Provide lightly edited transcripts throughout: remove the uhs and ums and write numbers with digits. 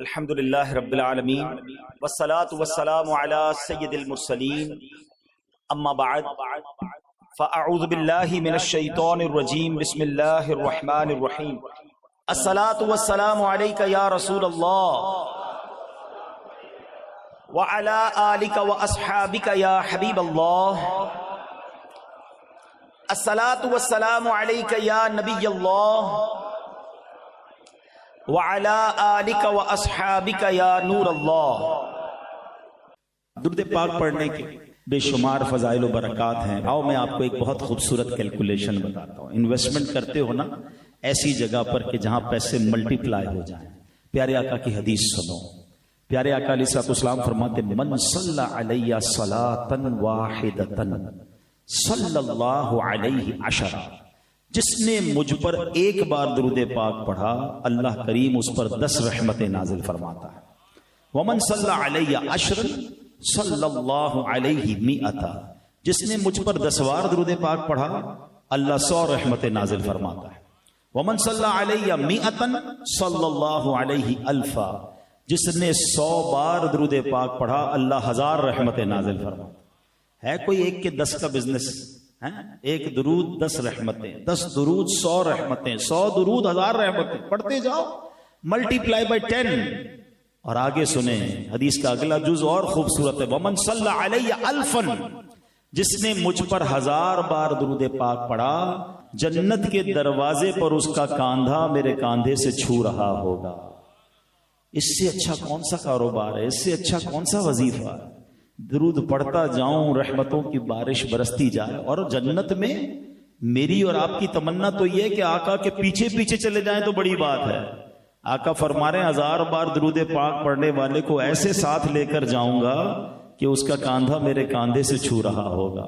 الحمدللہ رب العالمین والصلاة والسلام علی سید المرسلین اما بعد فاعوذ باللہ من الشیطان الرجیم بسم اللہ الرحمن الرحیم الصلاة والسلام علیک یا رسول اللہ وعلی آلک واصحابک یا حبیب اللہ الصلاة والسلام علیک یا نبی اللہ وَعَلَىٰ آلِكَ وَأَصْحَابِكَ يَا نور اللہ۔ درود پاک پڑھنے کے بے شمار فضائل و برکات ہیں۔ آؤ میں آپ کو ایک بہت خوبصورت کیلکولیشن بتاتا ہوں۔ انویسٹمنٹ کرتے ہو نا ایسی جگہ پر کہ جہاں پیسے ملٹی پلائی ہو جائیں۔ پیارے آقا کی حدیث سنو۔ پیارے آقا علیہ السلام فرماتے من صلی علیہ صلاۃ واحدۃ صلی اللہ علیہ عشرہ، جس نے مجھ پر ایک بار درود پاک پڑھا اللہ کریم اس پر 10 رحمتیں نازل فرماتا ہے۔ ومن صلی علیہ عشرا صلی اللہ علیہ مئۃ، جس نے مجھ پر 10 بار درود پاک پڑھا اللہ 100 رحمتیں نازل فرماتا ہے۔ ومن صلی علیہ مئۃ صلی اللہ علیہ الفا، جس نے 100 بار درود پاک پڑھا اللہ 1000 رحمتیں نازل فرماتا ہے۔ کوئی ایک کے 10 کا بزنس، ایک درود 10 رحمتیں، 10 درود 100 رحمتیں، 100 درود 1000 رحمتیں، پڑھتے جاؤ، ملٹی پلائی بائی 10۔ اور آگے سنیں حدیث کا اگلا جز اور خوبصورت ہے، ومن صلی علیہ الفا، جس نے مجھ پر 1000 بار درود پاک پڑھا جنت کے دروازے پر اس کا کاندھا میرے کاندھے سے چھو رہا ہوگا۔ اس سے اچھا کون سا کاروبار ہے، اس سے اچھا کون سا وظیفہ ہے؟ درود پڑھتا جاؤں، رحمتوں کی بارش برستی جائے۔ اور جنت میں میری اور آپ کی تمنا تو یہ ہے کہ آقا کے پیچھے پیچھے چلے جائیں تو بڑی بات ہے۔ آقا فرما رہے ہیں 1000 بار درود پاک پڑھنے والے کو ایسے ساتھ لے کر جاؤں گا کہ اس کا کاندھا میرے کاندھے سے چھو رہا ہوگا۔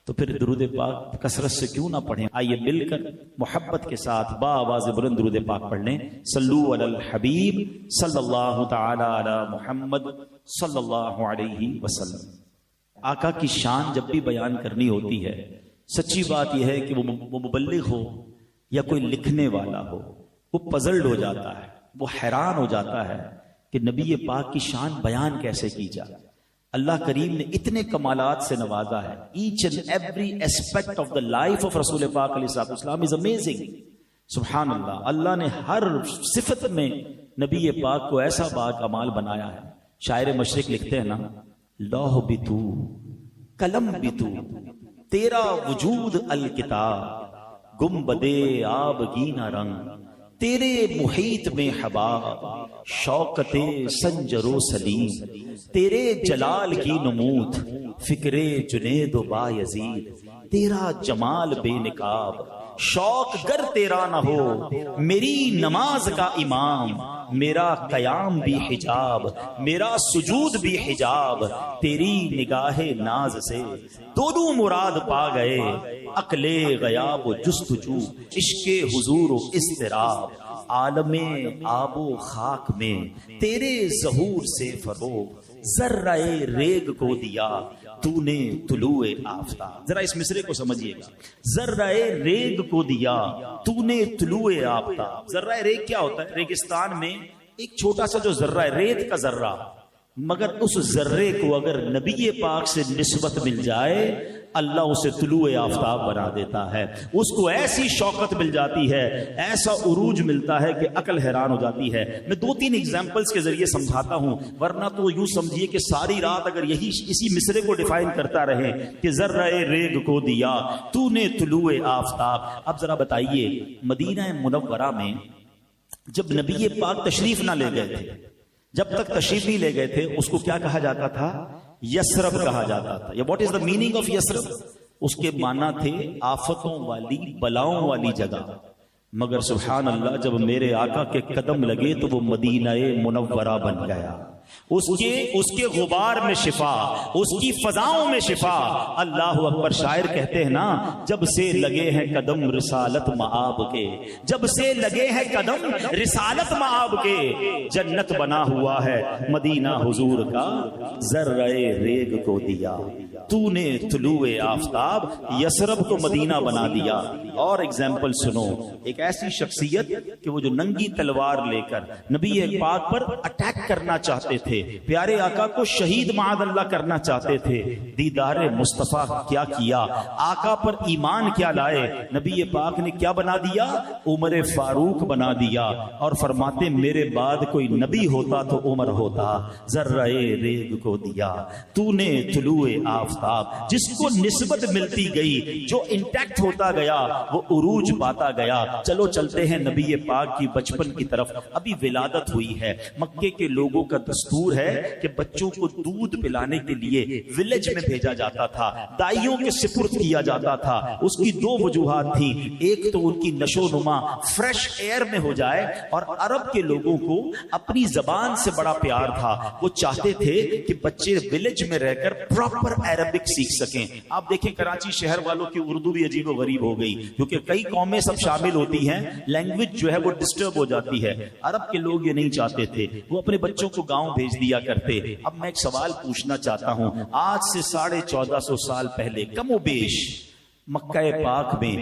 تو پھر درود پاک کثرت سے کیوں نہ پڑھیں؟ آئیے مل کر محبت کے ساتھ با آواز بلند درود پاک پڑھ لیں۔ صلو علی الحبیب صلی اللہ تعالی علی محمد صلی اللہ علیہ وسلم۔ آقا کی شان جب بھی بیان کرنی ہوتی ہے، سچی بات یہ ہے کہ وہ مبلغ ہو یا کوئی لکھنے والا ہو، وہ پزلڈ ہو جاتا ہے، وہ حیران ہو جاتا ہے کہ نبی پاک کی شان بیان کیسے کی جائے۔ اللہ کریم نے اتنے کمالات سے نوازا ہے۔ Each and every aspect of the life of رسول پاک علیہ السلام از امیزنگ۔ سبحان اللہ، اللہ نے ہر صفت میں نبی پاک کو ایسا با کمال بنایا ہے۔ شاعر مشرق لکھتے ہیں نا، لوح بھی تو، قلم بھی تو، تیرا وجود الکتاب، گنبدے آبگینہ رنگ، تیرے محیط میں حباب، شوکت سنجر و سلیم، تیرے جلال کی نمود، فکر جنید و بایزید، تیرا جمال بے نقاب، شوق گر تیرا نہ ہو، میری نماز کا امام، میرا قیام بھی حجاب، میرا سجود بھی حجاب، تیری نگاہ ناز سے دونوں مراد پا گئے، عقل غیاب و جستجو، عشق حضور و اضطراب، عالم آب و خاک میں تیرے ظہور سے فروغ، ذرہ ریگ کو دیا تو نے طلوع آفتاب۔ ذرا اس مصرے کو سمجھیے گا، ذرہ ریگ کو دیا تو نے طلوع آفتاب۔ ذرہ ریگ کیا ہوتا ہے؟ ریگستان میں ایک چھوٹا سا جو ذرہ ہے، ریت کا ذرہ، مگر اس ذرے کو اگر نبی پاک سے نسبت مل جائے اللہ اسے طلوع آفتاب بنا دیتا ہے۔ اس کو ایسی شوکت مل جاتی ہے، ایسا عروج ملتا ہے کہ عقل حیران ہو جاتی ہے۔ میں 2-3 ایگزامپلز کے ذریعے سمجھاتا ہوں، ورنہ تو یوں سمجھیے کہ ساری رات اگر اسی مصرے کو ڈیفائن کرتا رہے کہ ذرہ ریگ کو دیا تو نے طلوع آفتاب۔ اب ذرا بتائیے، مدینہ منورہ میں جب نبی پاک تشریف نہ لے گئے تھے، جب تک تشریف نہیں لے گئے تھے، اس کو کیا کہا جاتا تھا؟ یثرب کہا جاتا تھا۔ یا what is the meaning of Yathrib? اس کے معنی تھے آفتوں والی، بلاؤں والی جگہ۔ مگر سبحان اللہ، جب میرے آقا کے قدم لگے تو وہ مدینہ منورہ بن گیا۔ اس کے غبار میں شفا، اس کی فضاؤں میں شفا۔ اللہ اکبر، شاعر کہتے ہیں نا، جب سے لگے ہیں قدم رسالت مآب کے، جب سے لگے ہیں قدم رسالت مآب کے، جنت بنا ہوا ہے مدینہ حضور کا، ذرہ ریگ کو دیا تو نے طلوع آفتاب یسرب کو مدینہ بنا دیا. اور ایگزامپل سنو, ایک ایسی شخصیت کہ وہ جو ننگی تلوار لے کر نبی پاک پر اٹیک کرنا چاہتے تھے, پیارے آقا کو شہید معاذ اللہ کرنا چاہتے تھے, دیدار مصطفیٰ کیا کیا, آقا پر ایمان کیا لائے, نبی پاک نے کیا بنا دیا, عمر فاروق بنا دیا. اور فرماتے میرے بعد کوئی نبی ہوتا تو عمر ہوتا, ذرہ ریگ کو دیا. تو نے طلوع آفتاب, جس کو نسبت ملتی گئی, جو انٹیکٹ ہوتا گیا وہ عروج پاتا گیا. چلو چلتے ہیں نبی پاک کی بچپن کی طرف. ابھی ولادت ہوئی ہے, مکے کے لوگوں کا دستور ہے کہ بچوں کو دودھ پلانے کے لیے ولیج میں بھیجا جاتا تھا, دائیوں کے سپرد کیا جاتا تھا. اس کی دو وجوہات تھیں, ایک تو ان کی نشو نما فریش ایئر میں ہو جائے, اور عرب کے لوگوں کو اپنی زبان سے بڑا پیار تھا, وہ چاہتے تھے کہ بچے ولیج میں رہ کر پراپر عربک سیکھ سکیں. آپ دیکھیں کراچی شہر والوں کی اردو بھی عجیب و غریب ہو گئی, کیونکہ کئی قومیں سب شامل ہوتی ہیں, لینگویج جو ہے وہ ڈسٹرب ہو جاتی ہے. عرب کے لوگ یہ نہیں چاہتے تھے, وہ اپنے بچوں کو گاؤں بھیج دیا کرتے. اب میں ایک سوال پوچھنا چاہتا ہوں, آج سے 1450 سال پہلے کم و بیش مکہ پاک میں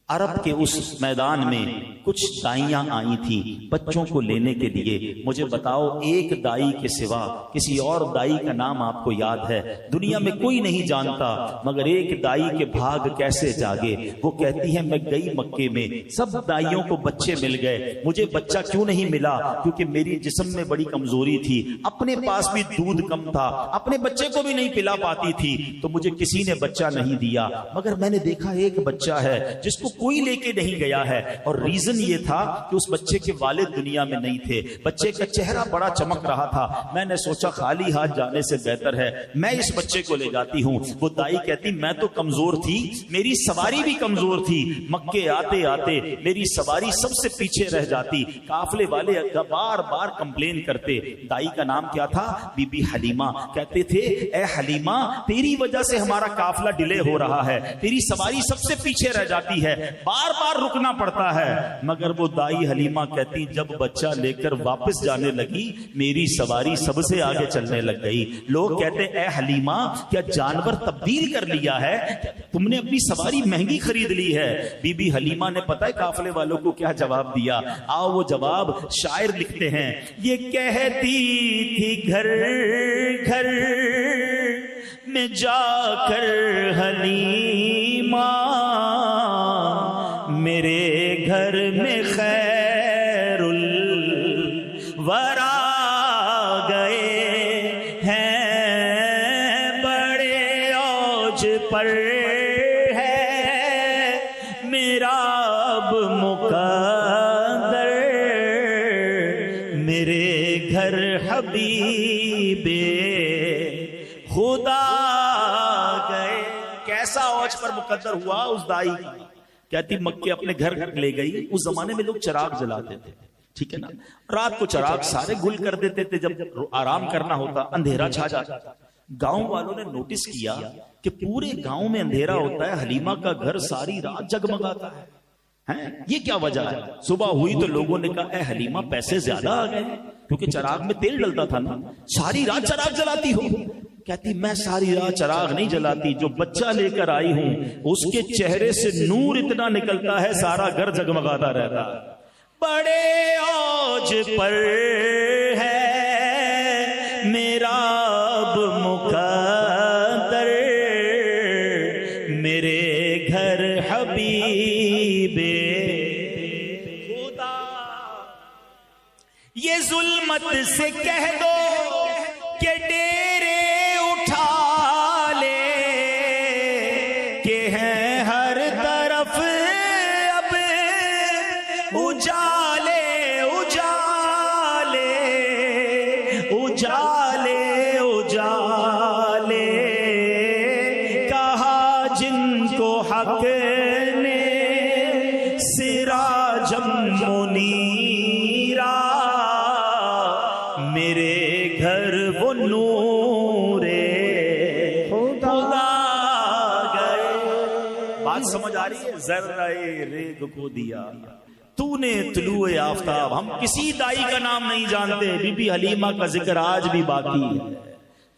عرب کے اس میدان میں کچھ دائیاں آئی تھیں بچوں کو لینے کے لیے. مجھے بتاؤ ایک دائی کے سوا کسی اور دائی کا نام آپ کو یاد ہے؟ دنیا میں کوئی نہیں جانتا, مگر ایک دائی کے بھاگ کیسے جاگے. وہ کہتی ہے میں گئی مکے میں, سب دائیوں کو بچے مل گئے, مجھے بچہ کیوں نہیں ملا؟ کیونکہ میری جسم میں بڑی کمزوری تھی, اپنے پاس بھی دودھ کم تھا, اپنے بچے کو بھی نہیں پلا پاتی تھی, تو مجھے کسی نے بچہ نہیں دیا. مگر میں نے دیکھا ایک بچہ ہے جس کو کوئی لے کے نہیں گیا ہے, اور ریزن یہ تھا کہ اس بچے کے والد دنیا میں نہیں تھے. بچے کا چہرہ بڑا چمک رہا تھا. میں نے سوچا خالی ہاتھ جانے سے بہتر ہے میں اس بچے کو لے جاتی ہوں. وہ دائی کہتی میں تو کمزور تھی, میری سواری بھی کمزور تھی, مکے آتے آتے میری سواری سب سے پیچھے رہ جاتی. قافلے والے بار بار کمپلین کرتے. دائی کا نام کیا تھا؟ بی بی حلیمہ. کہتے تھے اے حلیمہ تیری وجہ سے ہمارا قافلہ ڈیلے ہو رہا ہے, تیری سواری سب سے پیچھے رہ جاتی ہے, بار بار رکنا پڑتا ہے. مگر وہ دائی حلیمہ کہتی جب بچہ لے کر واپس جانے لگی میری سواری سب سے آگے چلنے لگ گئی. لوگ کہتے اے حلیمہ کیا جانور تبدیل کر لیا ہے, تم نے اپنی سواری مہنگی خرید لی ہے؟ بی بی حلیمہ نے پتہ ہے قافلے والوں کو کیا جواب دیا؟ آؤ وہ جواب شاعر لکھتے ہیں. یہ کہتی تھی گھر گھر میں جا کر حلیمہ میرے گھر میں خیر الورا گئے ہیں, بڑے اوج پر ہے میرا اب مقدر, میرے گھر حبیب خدا گئے. کیسا اوج پر مقدر ہوا اس دائی کا. کہتی مکے اپنے گھر لے گئی. اس زمانے میں لوگ چراغ جلاتے تھے, ٹھیک ہے نا, رات کو چراغ سارے گل کر دیتے تھے, جب آرام کرنا ہوتا اندھیرا چھا جاتا. گاؤں والوں نے نوٹس کیا کہ پورے گاؤں میں اندھیرا ہوتا ہے, حلیمہ کا گھر ساری رات جگمگاتا ہے. یہ کیا وجہ ہے؟ صبح ہوئی تو لوگوں نے کہا اے حلیمہ پیسے زیادہ آ گئے, کیونکہ چراغ میں تیل ڈلتا تھا نا, ساری رات چراغ جلاتی ہو. کہتی میں ساری رات چراغ نہیں جلاتی, جو بچہ لے کر آئی ہوں اس کے چہرے سے نور اتنا نکلتا ہے سارا گھر جگمگاتا رہتا. بڑے اوج پر ہے میرا اب مقدر, میرے گھر حبیب خدا. یہ ظلمت سے کہہ دو کہ ڈیرے اٹھا لے, کہ ہیں ہر طرف اب اجالے اجالے اجالے اجالے, کہا جن کو حق نے سراجم منیرا, میرے گھر وہ نور خدا گئے. بات سمجھ آ رہی ہے؟ ذرہ ریگ کو دیا تو نے طلوع آفتاب. ہم کسی دائی کا نام نہیں جانتے, بی بی حلیمہ کا ذکر آج بھی باقی ہے.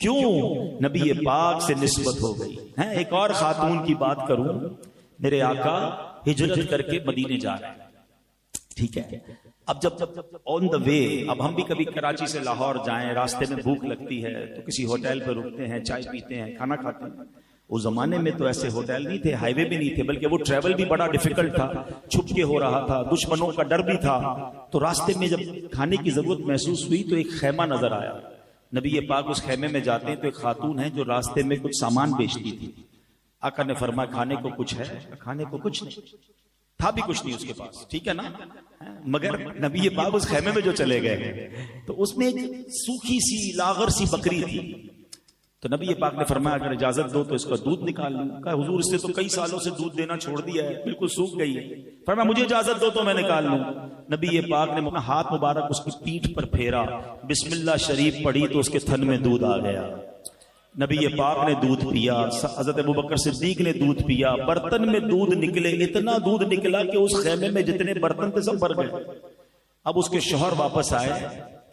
کیوں؟ نبی پاک سے نسبت ہو گئی ہے۔ ایک اور خاتون کی بات کروں، میرے آقا ہجرت کر کے مدینے جا رہے ہیں، ٹھیک ہے، اب جب آن دا وے، اب ہم بھی کبھی کراچی سے لاہور جائیں، راستے میں بھوک لگتی ہے تو کسی ہوٹل پہ رکتے ہیں، چائے پیتے ہیں، کھانا کھاتے ہیں۔ اس زمانے میں تو ایسے ہوٹل نہیں تھے، ہائی وے بھی نہیں تھے، بلکہ وہ ٹریول بھی بڑا ڈیفیکلٹ تھا، چھپ کے ہو رہا تھا، دشمنوں کا ڈر بھی تھا۔ تو راستے میں جب کھانے کی ضرورت محسوس ہوئی تو ایک خیمہ نظر آیا، نبی پاک اس خیمے میں جاتے ہیں تو ایک خاتون ہے جو راستے میں کچھ سامان بیچتی تھی۔ آقا نے فرمایا کھانے کو کچھ ہے؟ کھانے کو کچھ نہیں تھا، بھی کچھ نہیں اس کے پاس، ٹھیک ہے نا، مگر نبی پاک اس خیمے میں جو چلے گئے تو اس میں ایک سوکھی سی لاغر سی بکری تھی۔ تو نبی پاک نے فرمایا اگر اجازت دو تو اس کا دودھ نکال لوں۔ کہا حضور اس نے تو کئی سالوں سے دودھ دینا چھوڑ دیا ہے، بالکل سوکھ گئی ہے۔ فرمایا مجھے اجازت دو تو میں نکال لوں۔ نبی پاک نے اپنا ہاتھ مبارک اس کی پیٹھ پر پھیرا، بسم اللہ شریف پڑھی تو اس کے تھن میں دودھ آ گیا۔ نبی پاک نے دودھ پیا، حضرت ابوبکر صدیق نے دودھ پیا، برتن میں دودھ نکلے، اتنا دودھ نکلا کہ اس خیمے میں جتنے برتن تھے سب بھر گئے۔ اب اس کے شوہر واپس آئے،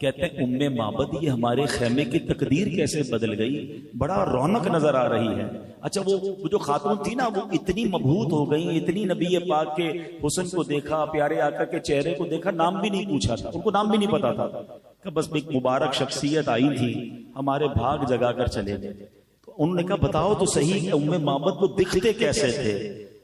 کہتے ہیں ام معبد یہ ہمارے خیمے کی تقدیر کیسے بدل گئی، بڑا رونق نظر آ رہی ہے۔ اچھا وہ جو خاتون تھی نا وہ اتنی مبہوت ہو گئی، اتنی نبی پاک کے حسن کو دیکھا، پیارے آقا کے چہرے کو دیکھا، نام بھی نہیں پوچھا تھا، ان کو نام بھی نہیں پتا تھا، کہ بس ایک مبارک شخصیت آئی تھی، ہمارے بھاگ جگا کر چلے گئے۔ تو انہوں نے کہا بتاؤ تو صحیح ام معبد کو دکھتے کیسے تھے؟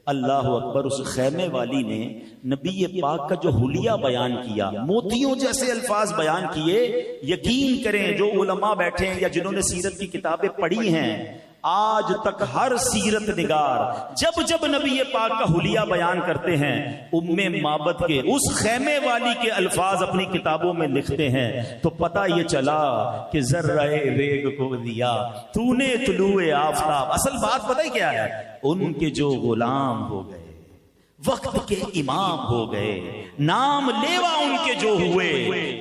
اللہ اکبر، اس خیمے والی نے نبی پاک کا جو حلیہ بیان کیا، موتیوں جیسے الفاظ بیان کیے، یقین کریں جو علماء بیٹھے ہیں یا جنہوں نے سیرت کی کتابیں پڑھی ہیں، آج تک ہر سیرت نگار جب جب نبی پاک کا حلیہ بیان کرتے ہیں ام معبد کے اس خیمے والی کے الفاظ اپنی کتابوں میں لکھتے ہیں تو پتہ یہ چلا کہ ذرہ ریگ کو دیا تو نے طلوع آفتاب۔ اصل بات پتہ ہی کیا ہے؟ ان کے جو غلام ہو گئے، وقت کے امام ہو گئے، نام لیوا ان کے جو ہوئے،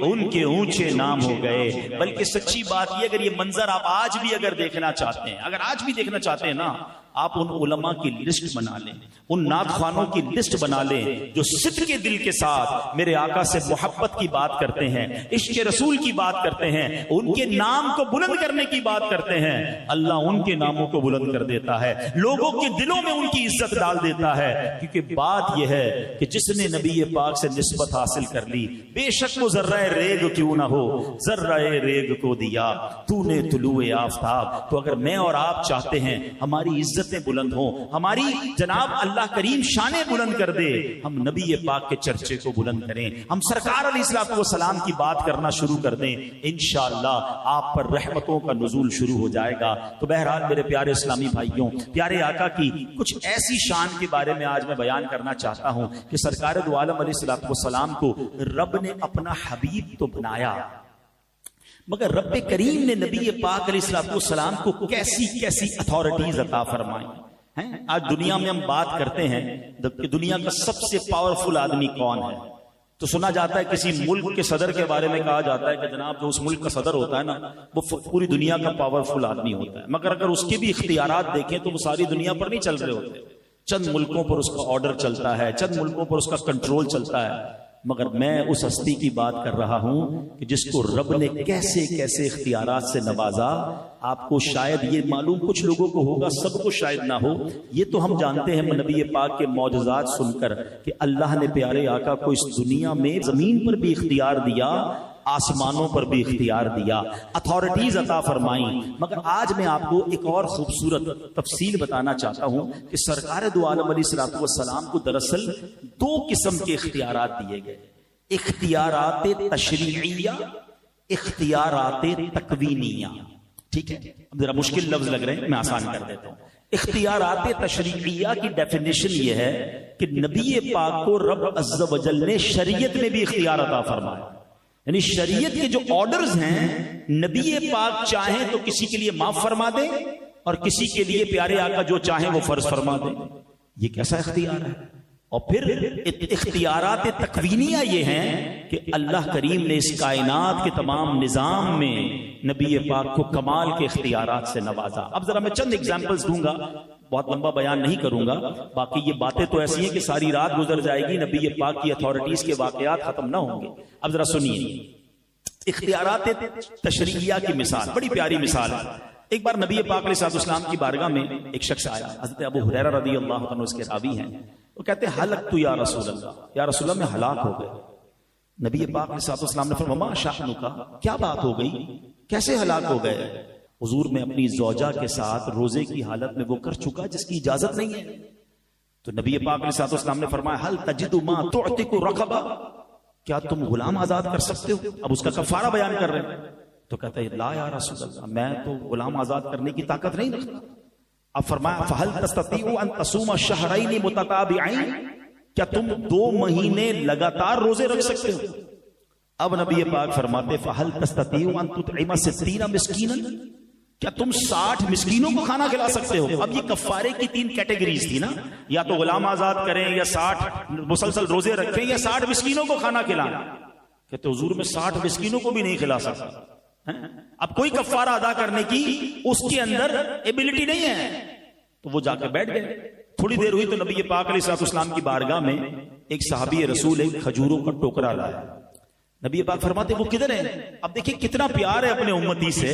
ان کے اونچے نام ہو گئے۔ بلکہ سچی بات یہ، اگر یہ منظر آپ آج بھی اگر دیکھنا چاہتے ہیں، اگر آج بھی دیکھنا چاہتے ہیں نا، آپ ان علماء کی لسٹ بنا لیں، ان نعت خوانوں کی لسٹ بنا لیں جو صدق کے دل کے ساتھ میرے آقا سے محبت کی بات کرتے ہیں، عشق رسول کی بات کرتے ہیں، ان کے نام کو بلند کرنے کی بات کرتے ہیں۔ اللہ ان کے ناموں کو بلند کر دیتا ہے، لوگوں کے دلوں میں ان کی عزت ڈال دیتا ہے، کیونکہ بات یہ ہے کہ جس نے نبی پاک سے نسبت حاصل کر لی، بے شک وہ ذرہ ریگ کیوں نہ ہو، ذرہ ریگ کو دیا تو نے طلوع آفتاب۔ تو اگر میں اور آپ چاہتے ہیں ہماری عزتیں بلند ہوں، ہماری جناب اللہ کریم شانیں بلند کر دے، ہم نبی پاک کے چرچے کو بلند کریں، ہم سرکار علیہ الصلوۃ والسلام کی بات کرنا شروع کر دیں، انشاءاللہ آپ پر رحمتوں کا نزول شروع ہو جائے گا۔ تو بہرحال میرے پیارے اسلامی بھائیوں، پیارے آقا کی کچھ ایسی شان کے بارے میں آج میں بیان کرنا چاہتا ہوں کہ سرکار دو عالم علیہ الصلوۃ والسلام کو رب نے اپنا حبیب تو بنایا، مگر رب کریم نے نبی پاک علیہ الصلوۃ والسلام کو کیسی کیسی اتھارٹیز عطا فرمائی ہیں۔ آج دنیا میں ہم بات کرتے ہیں کہ دنیا کا سب سے پاورفل آدمی کون ہے، تو سنا جاتا ہے کسی ملک کے صدر کے بارے میں کہا جاتا ہے کہ جناب جو اس ملک کا صدر ہوتا ہے نا وہ پوری دنیا کا پاورفل آدمی ہوتا ہے، مگر اگر اس کے بھی اختیارات دیکھیں تو وہ ساری دنیا پر نہیں چل رہے ہوتے، چند ملکوں پر اس کا آرڈر چلتا ہے، چند ملکوں پر اس کا کنٹرول چلتا ہے۔ مگر میں اس ہستی کی بات کر رہا ہوں کہ جس کو رب نے کیسے کیسے اختیارات سے نوازا۔ آپ کو شاید یہ معلوم، کچھ لوگوں کو ہوگا، سب کو شاید نہ ہو، یہ تو ہم جانتے ہیں نبی پاک کے معجزات سن کر کہ اللہ نے پیارے آقا کو اس دنیا میں زمین پر بھی اختیار دیا، آسمانوں پر بھی اختیار دیا، اتھارٹیز عطا فرمائیں۔ مگر آج میں آپ کو ایک اور خوبصورت تفصیل بتانا چاہتا ہوں کہ سرکار دو عالم علیہ الصلوۃ والسلام کو دراصل دو قسم کے اختیارات دیے گئے، اختیارات تشریعیہ، اختیارات تکوینیہ۔ ٹھیک ہے، اب ذرا مشکل لفظ لگ رہے ہیں، میں آسان کر دیتا ہوں۔ اختیارات تشریعیہ کی ڈیفینیشن یہ ہے کہ نبی پاک کو رب عز و جل نے شریعت میں بھی اختیار عطا فرمایا، یعنی شریعت کے جو آرڈرز ہیں نبی پاک چاہیں تو کسی کے لیے معاف فرما دیں اور کسی کے لیے پیارے آقا جو چاہیں وہ فرض فرما دیں۔ یہ کیسا اختیار ہے؟ اور پھر اختیارات تکوینیہ یہ ہیں کہ اللہ کریم نے اس کائنات کے تمام نظام میں نبی پاک کو کمال کے اختیارات سے نوازا۔ اب ذرا میں چند ایگزامپلز دوں گا، بہت لمبا بیان نہیں کروں گا، باقی یہ باتیں تو ایسی ہیں کہ ساری رات گزر جائے گی، نبی پاک کی اتھارٹیز کے واقعات ختم نہ ہوں گے۔ اب ذرا سنیے اختیارات تشریعیہ کی مثال، بڑی پیاری مثال ہے۔ ایک بار نبی پاک علیہ السلام کی بارگاہ میں ایک شخص آیا، حضرت ابو ہریرہ رضی اللہ عنہ اس کے راوی ہیں، وہ کہتے ہیں ہلکت یا رسول اللہ، یا رسول اللہ میں ہلاک ہو گئے۔ نبی پاک علیہ السلام نے فرمایا ما شأنک، کیا بات ہو گئی، کیسے ہلاک ہو گئے؟ حضور میں اپنی زوجہ کے ساتھ روزے کی حالت میں وہ کر چکا جس کی اجازت نہیں ہے۔ تو نبی پاک علیہ السلام نے فرمایا هل تجد ما تعتق رقبہ، کیا تم غلام آزاد کر سکتے ہو؟ اب اس کا کفارہ بیان کر رہے ہیں۔ تو کہتا ہے لا یا رسول اللہ، میں تو غلام آزاد کرنے کی طاقت نہیں رکھتا۔ اب فرمایا فهل تستطيع ان تصوم شهرين متتابعين، کیا تم 2 مہینے لگاتار روزے رکھ سکتے ہو؟ اب نبی پاک فرماتے فهل تستطيع ان تطعم 60 مسکینا، کیا تم 60 مسکینوں کو کھانا کھلا سکتے ہو؟ اب یہ کفارے کی 3 کیٹیگریز تھی نا، یا تو غلام آزاد کریں، یا 60 مسلسل روزے رکھیں، یا 60 مسکینوں کو کھانا کھلائیں۔ کہتے حضور میں 60 مسکینوں کو بھی نہیں کھلا سکتا۔ اب کوئی کفارہ ادا کرنے کی اس کے اندر ایبلٹی نہیں ہے، تو وہ جا کے بیٹھ گئے۔ تھوڑی دیر ہوئی تو نبی پاک علیہ السلام کی بارگاہ میں ایک صحابی رسول ایک کھجوروں کا ٹوکرا لایا۔ نبی پاک فرماتے وہ کدھر ہے؟ اب دیکھیں کتنا پیار ہے اپنے امتی سے،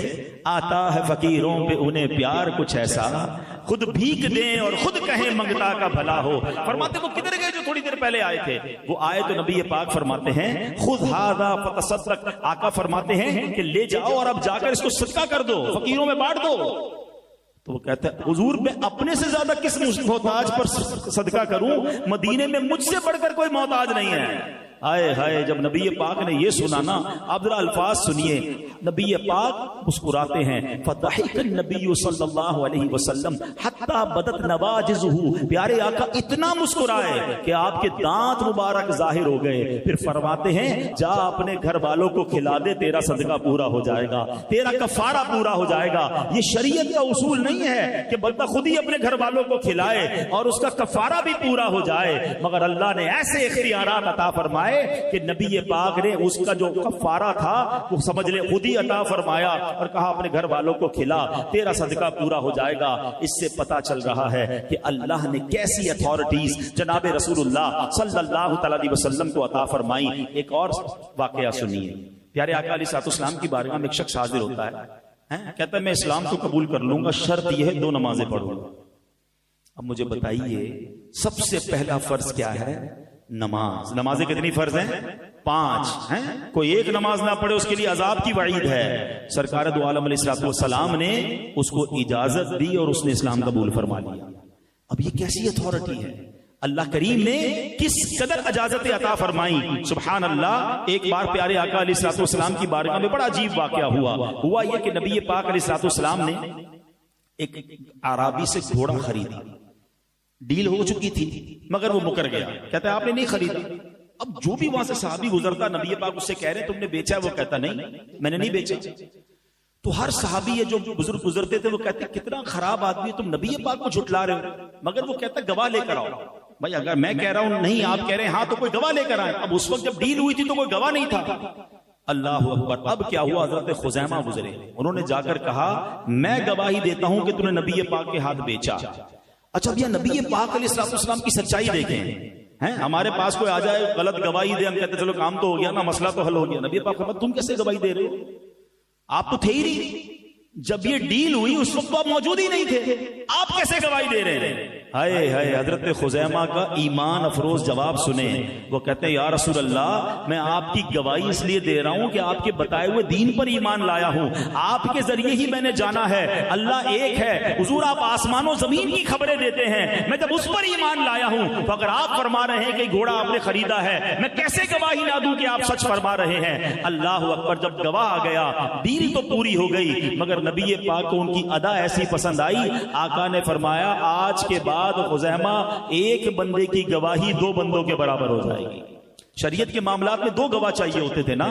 آتا ہے فقیروں پہ انہیں پیار کچھ ایسا، خود بھیک دیں اور خود کہیں منگتا کا بھلا ہو۔ فرماتے وہ کدھر گئے جو تھوڑی دیر پہلے آئے تھے؟ وہ آئے تو نبی پاک فرماتے ہیں خود ھذا فتصدق، آقا فرماتے ہیں کہ لے جاؤ اور اب جا کر اس کو صدقہ کر دو، فقیروں میں بانٹ دو۔ تو وہ کہتا ہے حضور میں اپنے سے زیادہ کس محتاج پر صدقہ کروں؟ مدینے میں مجھ سے بڑھ کر کوئی محتاج نہیں ہے۔ آئے ہائے، جب نبی پاک نے یہ سنا نا، آپ ذرا الفاظ سنیے، نبی پاک مسکراتے ہیں فضحک النبی صلی اللہ علیہ وسلم حتی بدت نواجزہ، پیارے آقا اتنا مسکرائے کہ آپ کے دانت مبارک ظاہر ہو گئے۔ پھر فرماتے ہیں جا اپنے گھر والوں کو کھلا دے، تیرا صدقہ پورا ہو جائے گا، تیرا کفارہ پورا ہو جائے گا۔ یہ شریعت کا اصول نہیں ہے کہ بندہ خود ہی اپنے گھر والوں کو کھلائے اور اس کا کفارہ بھی پورا ہو جائے، مگر اللہ نے ایسے اختیارات عطا فرمائے کہ نبی پاک نے اس کا جو کفارہ تھا وہ سمجھ لے خود ہی عطا فرمایا اور کہا اپنے گھر والوں کو کھلا، تیرا صدقہ پورا ہو جائے گا۔ اس سے پتا چل رہا ہے کہ اللہ نے کیسی اتھارٹیز جناب رسول اللہ صلی اللہ تعالی علیہ وسلم کو عطا فرمائی۔ ایک اور واقعہ سنیے، پیارے آقا علیہ السلام کی بارگاہ میں ایک شخص حاضر ہوتا ہے، کہتا ہے میں اسلام کو قبول کر لوں گا، شرط یہ ہے 2 نمازیں پڑھوں گا۔ اب مجھے بتائیے سب سے پہلا فرض کیا ہے؟ نماز۔ نمازیں کتنی فرض ہیں؟ 5 ہیں۔ کوئی ایک نماز نہ پڑھے اس کے لیے عذاب کی وعید ہے۔ سرکار دو عالم علیہ السلام نے اس کو اجازت دی اور اس نے اسلام قبول فرما لیا۔ اب یہ کیسی اتھارٹی ہے؟ اللہ کریم نے کس قدر اجازت عطا فرمائی، سبحان اللہ۔ ایک بار پیارے آقا علیہ السلام کی بارگاہ میں بڑا عجیب واقعہ ہوا یہ کہ نبی پاک علیہ السلام نے ایک اعرابی سے گھوڑا خریدا، ڈیل ہو چکی تھی مگر وہ مکر گیا، کہتا ہے آپ نے نہیں خریدا۔ اب جو بھی وہاں سے صحابی گزرتا نبی پاک اس سے کہہ رہے تم نے بیچا، وہ کہتا نہیں میں نے نہیں بیچا۔ تو ہر صحابی جو بزرگ گزرتے تھے وہ کہتے کتنا خراب آدمی تم نبی پاک کو جھٹلا رہے ہو، مگر وہ کہتا گواہ لے کر آؤ۔ بھائی اگر میں کہہ رہا ہوں نہیں، آپ کہہ رہے ہیں ہاں، تو کوئی گواہ لے کر آئے۔ اب اس وقت جب ڈیل ہوئی تھی تو کوئی گواہ نہیں تھا۔ اللہ اکبر۔ اب کیا ہوا؟ حضرت خزیمہ گزرے، انہوں نے جا کر کہا میں گواہی دیتا ہوں کہ تم نے نبی پاک کے ہاتھ بیچا۔ اچھا بھیا نبی پاک علیہ السلام کی سچائی دیکھیں، ہمارے پاس کوئی آ جائے غلط گواہی دے، ہم کہتے چلو کام تو ہو گیا نا، مسئلہ تو حل ہو گیا۔ نبی پاک فرماتے تم کیسے گواہی دے رہے ہو؟ آپ تو تھے ہی نہیں، جب یہ ڈیل ہوئی اس وقت تو آپ موجود ہی نہیں تھے، آپ کیسے گواہی دے رہے ہیں؟ ہائے ہائے، حضرت خزیمہ کا ایمان افروز جواب سنیں۔ وہ کہتے ہیں یا رسول اللہ میں آپ کی گواہی اس لیے دے رہا ہوں کہ آپ کے بتائے ہوئے دین پر ایمان لایا ہوں، آپ کے ذریعے ہی میں نے جانا ہے اللہ ایک ہے۔ حضور آپ آسمان و زمین کی خبریں دیتے ہیں، میں جب اس پر ایمان لایا ہوں تو اگر آپ فرما رہے ہیں کہ گھوڑا آپ نے خریدا ہے، میں کیسے گواہی نہ دوں کہ آپ سچ فرما رہے ہیں؟ اللہ اکبر۔ جب گواہ آ گیا ڈیل تو پوری ہو گئی، مگر نبی پاک کو ان کی ادا ایسی پسند آئی، آقا نے فرمایا آج کے بعد خزیمہ ایک بندے کی گواہی 2 بندوں کے برابر ہو جائے گی۔ شریعت کے معاملات میں 2 گواہ چاہیے ہوتے تھے نا،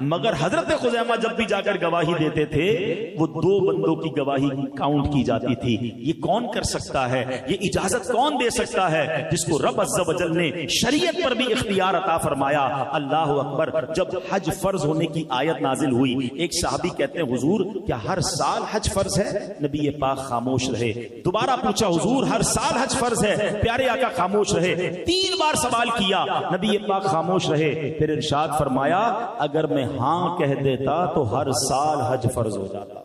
مگر حضرت خزیمہ جب بھی جا کر گواہی دیتے تھے وہ 2 بندوں کی گواہی کاؤنٹ کی جاتی تھی۔ یہ کون کر سکتا ہے؟ یہ اجازت کون دے سکتا ہے جس کو رب عز و جل نے شریعت پر بھی اختیار عطا فرمایا؟ اللہ اکبر۔ جب حج فرض ہونے کی آیت نازل ہوئی، ایک صحابی کہتے ہیں حضور کیا ہر سال حج فرض ہے؟ نبی پاک خاموش رہے۔ دوبارہ پوچھا حضور ہر سال حج فرض ہے؟ پیارے آقا خاموش رہے۔ 3 بار سوال کیا، نبی پاک خاموش رہے۔ پھر ارشاد فرمایا اگر میں ہاں کہہ دیتا تو ہر سال حج فرض ہو جاتا۔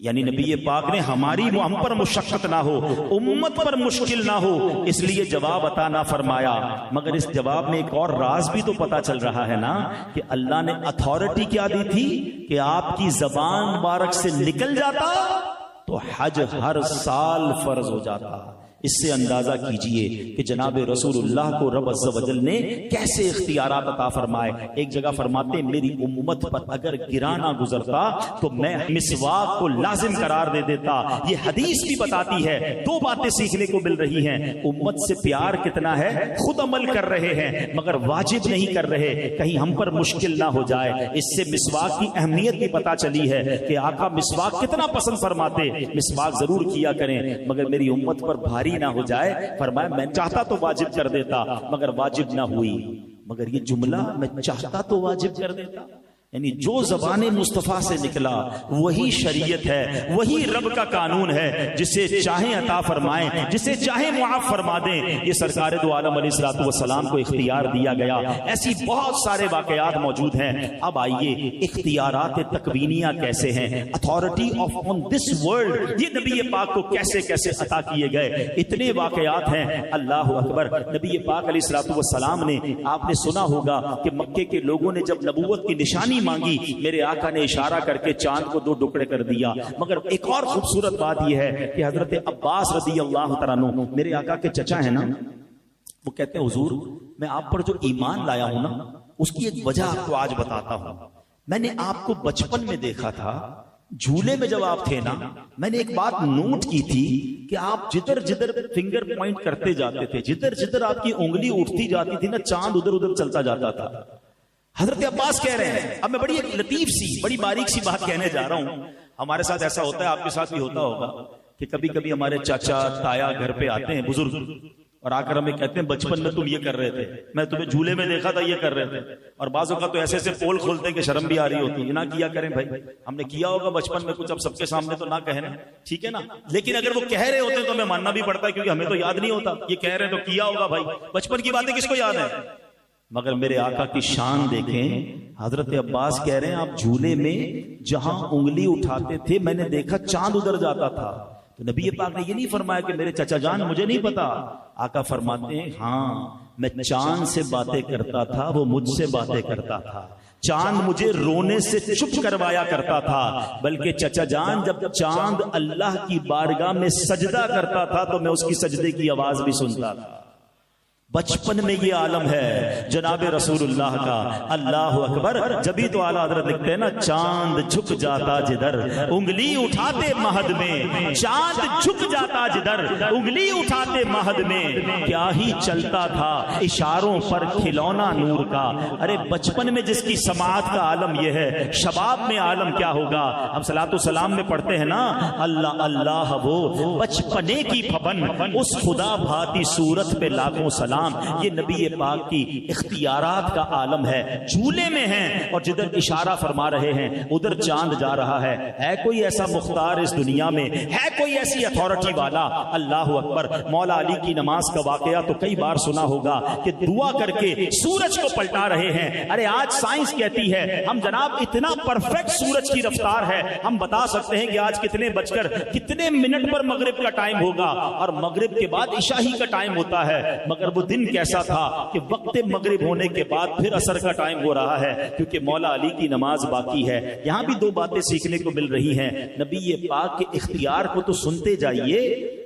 یعنی نبی پاک نے ہم پر مشقت نہ ہو، امت پر مشکل نہ ہو، اس لیے جواب عطا نہ فرمایا۔ مگر اس جواب میں ایک اور راز بھی تو پتا چل رہا ہے نا کہ اللہ نے اتھارٹی کیا دی تھی کہ آپ کی زبان مبارک سے نکل جاتا تو حج ہر سال فرض ہو جاتا۔ اس سے اندازہ کیجئے کہ جناب رسول اللہ کو رب عز و جل نے کیسے اختیارات عطا فرمائے۔ ایک جگہ فرماتے ہیں میری امت پر اگر گرانا گزرتا تو میں مسواک کو لازم قرار دے دیتا۔ یہ حدیث بھی بتاتی ہے، دو باتیں سیکھنے کو مل رہی ہیں۔ امت سے پیار کتنا ہے، خود عمل کر رہے ہیں مگر واجب نہیں کر رہے، کہیں ہم پر مشکل نہ ہو جائے۔ اس سے مسواک کی اہمیت بھی پتا چلی ہے کہ آقا مسواک کتنا پسند فرماتے، مسواک ضرور کیا کریں مگر میری امت پر بھاری نہ ہو جائے۔ فرمایا میں چاہتا تو واجب کر دیتا مگر واجب نہ ہوئی۔ مگر یہ جملہ میں چاہتا تو واجب کر دیتا، یعنی جو زبان مصطفیٰ سے نکلا وہی شریعت ہے، وہی رب کا قانون ہے، جسے چاہیں عطا فرمائیں، جسے چاہیں معاف فرما دیں۔ یہ سرکار دو عالم علیہ الصلوۃ والسلام کو اختیار دیا گیا۔ ایسی بہت سارے واقعات موجود ہیں۔ اب آئیے اختیارات تکوینیہ کیسے ہیں، authority of on this world یہ نبی پاک کو کیسے کیسے عطا کیے گئے، اتنے واقعات ہیں۔ اللہ اکبر۔ نبی پاک علیہ الصلوۃ والسلام نے، آپ نے سنا ہوگا کہ مکے کے لوگوں نے جب نبوت کی نشانی مانگی، میرے آقا نے اشارہ کر کے چاند کو دو ٹکڑے کر دیا۔ مگر ایک اور خوبصورت بات یہ ہے کہ حضرت عباس رضی اللہ تعالیٰ عنہ میرے آقا کے چچا ہیں نا، وہ کہتے ہیں حضور میں آپ پر جو ایمان لایا ہوں نا اس کی ایک وجہ آپ کو آج بتاتا ہوں۔ میں نے آپ کو بچپن میں دیکھا تھا، جھولے میں جب آپ تھے نا، میں نے ایک بات نوٹ کی تھی کہ آپ جدھر جدھر فنگر پوائنٹ کرتے جاتے تھے، جدھر جدھر آپ کی انگلی اٹھتی جاتی تھی نا، چاند ادھر ادھر چلتا جاتا تھا۔ حضرت عباس کہہ رہے ہیں، اب میں بڑی ایک لطیف سی بڑی باریک سی بات کہنے جا رہا ہوں۔ ہمارے ساتھ ایسا ہوتا ہے، آپ کے ساتھ بھی ہوتا ہوگا کہ کبھی کبھی ہمارے چاچا تایا گھر پہ آتے ہیں بزرگ اور آ کر ہمیں کہتے ہیں بچپن میں تم یہ کر رہے تھے، میں تمہیں جھولے میں دیکھا تھا یہ کر رہے تھے۔ اور بعض اوقات تو ایسے پول کھولتے ہیں کہ شرم بھی آ رہی ہوتی ہے، نہ کیا کریں بھائی، ہم نے کیا ہوگا بچپن میں کچھ، اب سب کے سامنے تو نہ کہنا، ٹھیک ہے نا۔ لیکن اگر وہ کہہ رہے ہوتے ہیں تو ہمیں ماننا بھی پڑتا ہے کیونکہ ہمیں تو یاد نہیں ہوتا، یہ کہہ رہے تو کیا ہوگا بھائی، بچپن کی باتیں کس کو یاد ہے۔ مگر میرے آقا کی شان دیکھیں، حضرت عباس کہہ رہے ہیں آپ جھولے میں جہاں انگلی اٹھاتے تھے میں نے دیکھا چاند ادھر جاتا تھا۔ تو نبی پاک نے یہ نہیں فرمایا کہ میرے چچا جان مجھے نہیں پتا، آقا فرماتے ہیں ہاں میں چاند سے باتیں کرتا تھا، وہ مجھ سے باتیں کرتا تھا۔ چاند مجھے رونے سے چپ کروایا کرتا تھا، بلکہ چچا جان جب چاند اللہ کی بارگاہ میں سجدہ کرتا تھا تو میں اس کی سجدے کی آواز بھی سنتا تھا۔ بچپن میں یہ عالم ہے جناب رسول اللہ کا۔ اللہ اکبر۔ جبھی تو اعلیٰ حضرت لکھتے ہیں نا، چاند جھک جاتا جدھر انگلی اٹھاتے مہد میں، چاند جھک جاتا جدھر انگلی اٹھاتے مہد میں، کیا ہی چلتا تھا اشاروں پر کھلونا نور کا۔ ارے بچپن میں جس کی سماعت کا عالم یہ ہے، شباب میں عالم کیا ہوگا۔ ہم صلاۃ و سلام میں پڑھتے ہیں نا، اللہ اللہ وہ بچپنے کی پھبن، اس خدا بھاتی صورت پہ لاکھوں سلام۔ یہ نبی پاک کی اختیارات کا عالم ہے، جھولے میں ہیں اور جدھر اشارہ فرما رہے ہیں ادھر چاند جا رہا ہے کوئی ایسا مختار اس دنیا میں، ہے کوئی ایسی اتھارٹی والا۔ اللہ اکبر۔ مولا علی کی نماز کا واقعہ تو کئی بار سنا ہوگا کہ دعا کر کے سورج کو پلٹا رہے ہیں۔ ارے آج سائنس کہتی ہے ہم جناب اتنا پرفیکٹ سورج کی رفتار ہے، ہم بتا سکتے ہیں کہ آج کتنے بج کر کتنے منٹ پر مغرب کا ٹائم ہوگا، اور مغرب کے بعد عشاء ہی کا ٹائم ہوتا ہے۔ مگر وہ دن کیسا تھا کہ وقت مغرب ہونے کے بعد پھر عصر کا ٹائم ہو رہا ہے، کیونکہ مولا علی کی نماز باقی ہے۔ یہاں بھی دو باتیں سیکھنے کو مل رہی ہیں۔ نبی پاک کے اختیار کو تو سنتے جائیے،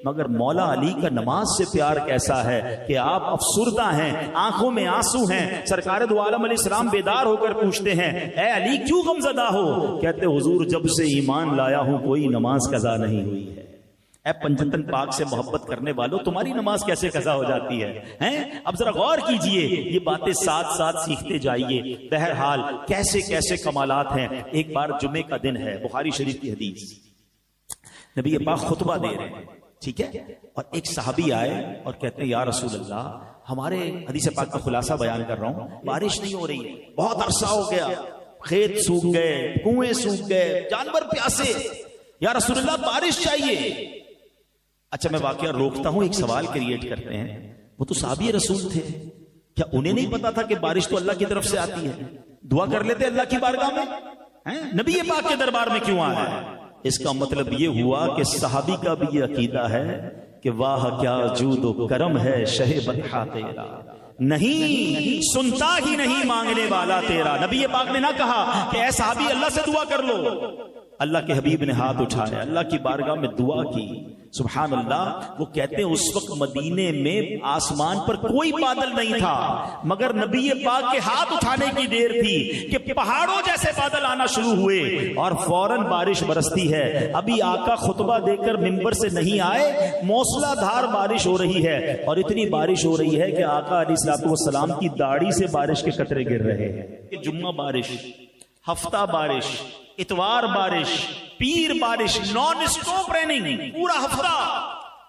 مگر مولا علی کا نماز سے پیار کیسا ہے کہ آپ افسردہ ہیں، آنکھوں میں آنسو ہیں۔ سرکار دو عالم علیہ السلام بیدار ہو کر پوچھتے ہیں اے علی کیوں غمزدہ ہو؟ کہتے حضور جب سے ایمان لایا ہوں کوئی نماز قضا نہیں ہوئی ہے۔ اے پنجتن پاک سے محبت کرنے والوں، تمہاری نماز کیسے قضا ہو جاتی ہے؟ اب ذرا غور کیجئے، یہ باتیں ساتھ ساتھ سیکھتے جائیے۔ بہرحال کیسے کیسے کمالات ہیں۔ ایک بار جمعے کا دن ہے، بخاری شریف کی حدیث، نبی پاک خطبہ دے رہے ہیں، ٹھیک ہے، اور ایک صحابی آئے اور کہتے ہیں یا رسول اللہ، ہمارے حدیث پاک کا خلاصہ بیان کر رہا ہوں، بارش نہیں ہو رہی، بہت عرصہ ہو گیا، کھیت سوکھ گئے، کنویں سوکھ گئے، جانور پیاسے، یا رسول اللہ بارش چاہیے۔ اچھا میں واقعہ روکتا ہوں، ایک سوال کریٹ کرتے ہیں، وہ تو صحابی رسول تھے، کیا انہیں نہیں پتا تھا کہ بارش تو اللہ کی طرف سے آتی ہے؟ دعا کر لیتے اللہ کی بارگاہ میں، نبی پاک کے دربار میں کیوں آیا ہے؟ اس کا مطلب یہ ہوا کہ صحابی کا بھی یہ عقیدہ ہے کہ واہ کیا جود و کرم ہے شہ بطحا تیرا، نہیں سنتا ہی نہیں مانگنے والا تیرا۔ نبی پاک نے نہ کہا کہ اے صحابی اللہ سے دعا کر لو، اللہ کے حبیب نے ہاتھ اٹھایا، اللہ کی بارگاہ میں دعا کی، سبحان اللہ۔ وہ کہتے ہیں اس وقت مدینے میں آسمان پر کوئی بادل نہیں تھا، مگر نبی پاک کے ہاتھ اٹھانے کی دیر تھی کہ پہاڑوں جیسے بادل آنا شروع ہوئے اور فوراً بارش برستی ہے۔ ابھی آقا خطبہ دے کر ممبر سے نہیں آئے، موسلا دھار بارش ہو رہی ہے، اور اتنی بارش ہو رہی ہے کہ آقا علیہ الصلوۃ والسلام کی داڑھی سے بارش کے قطرے گر رہے ہیں۔ جمعہ بارش، ہفتہ بارش، اتوار بارش، پیر بارش، نان اسٹاپ ریننگ پورا ہفتہ۔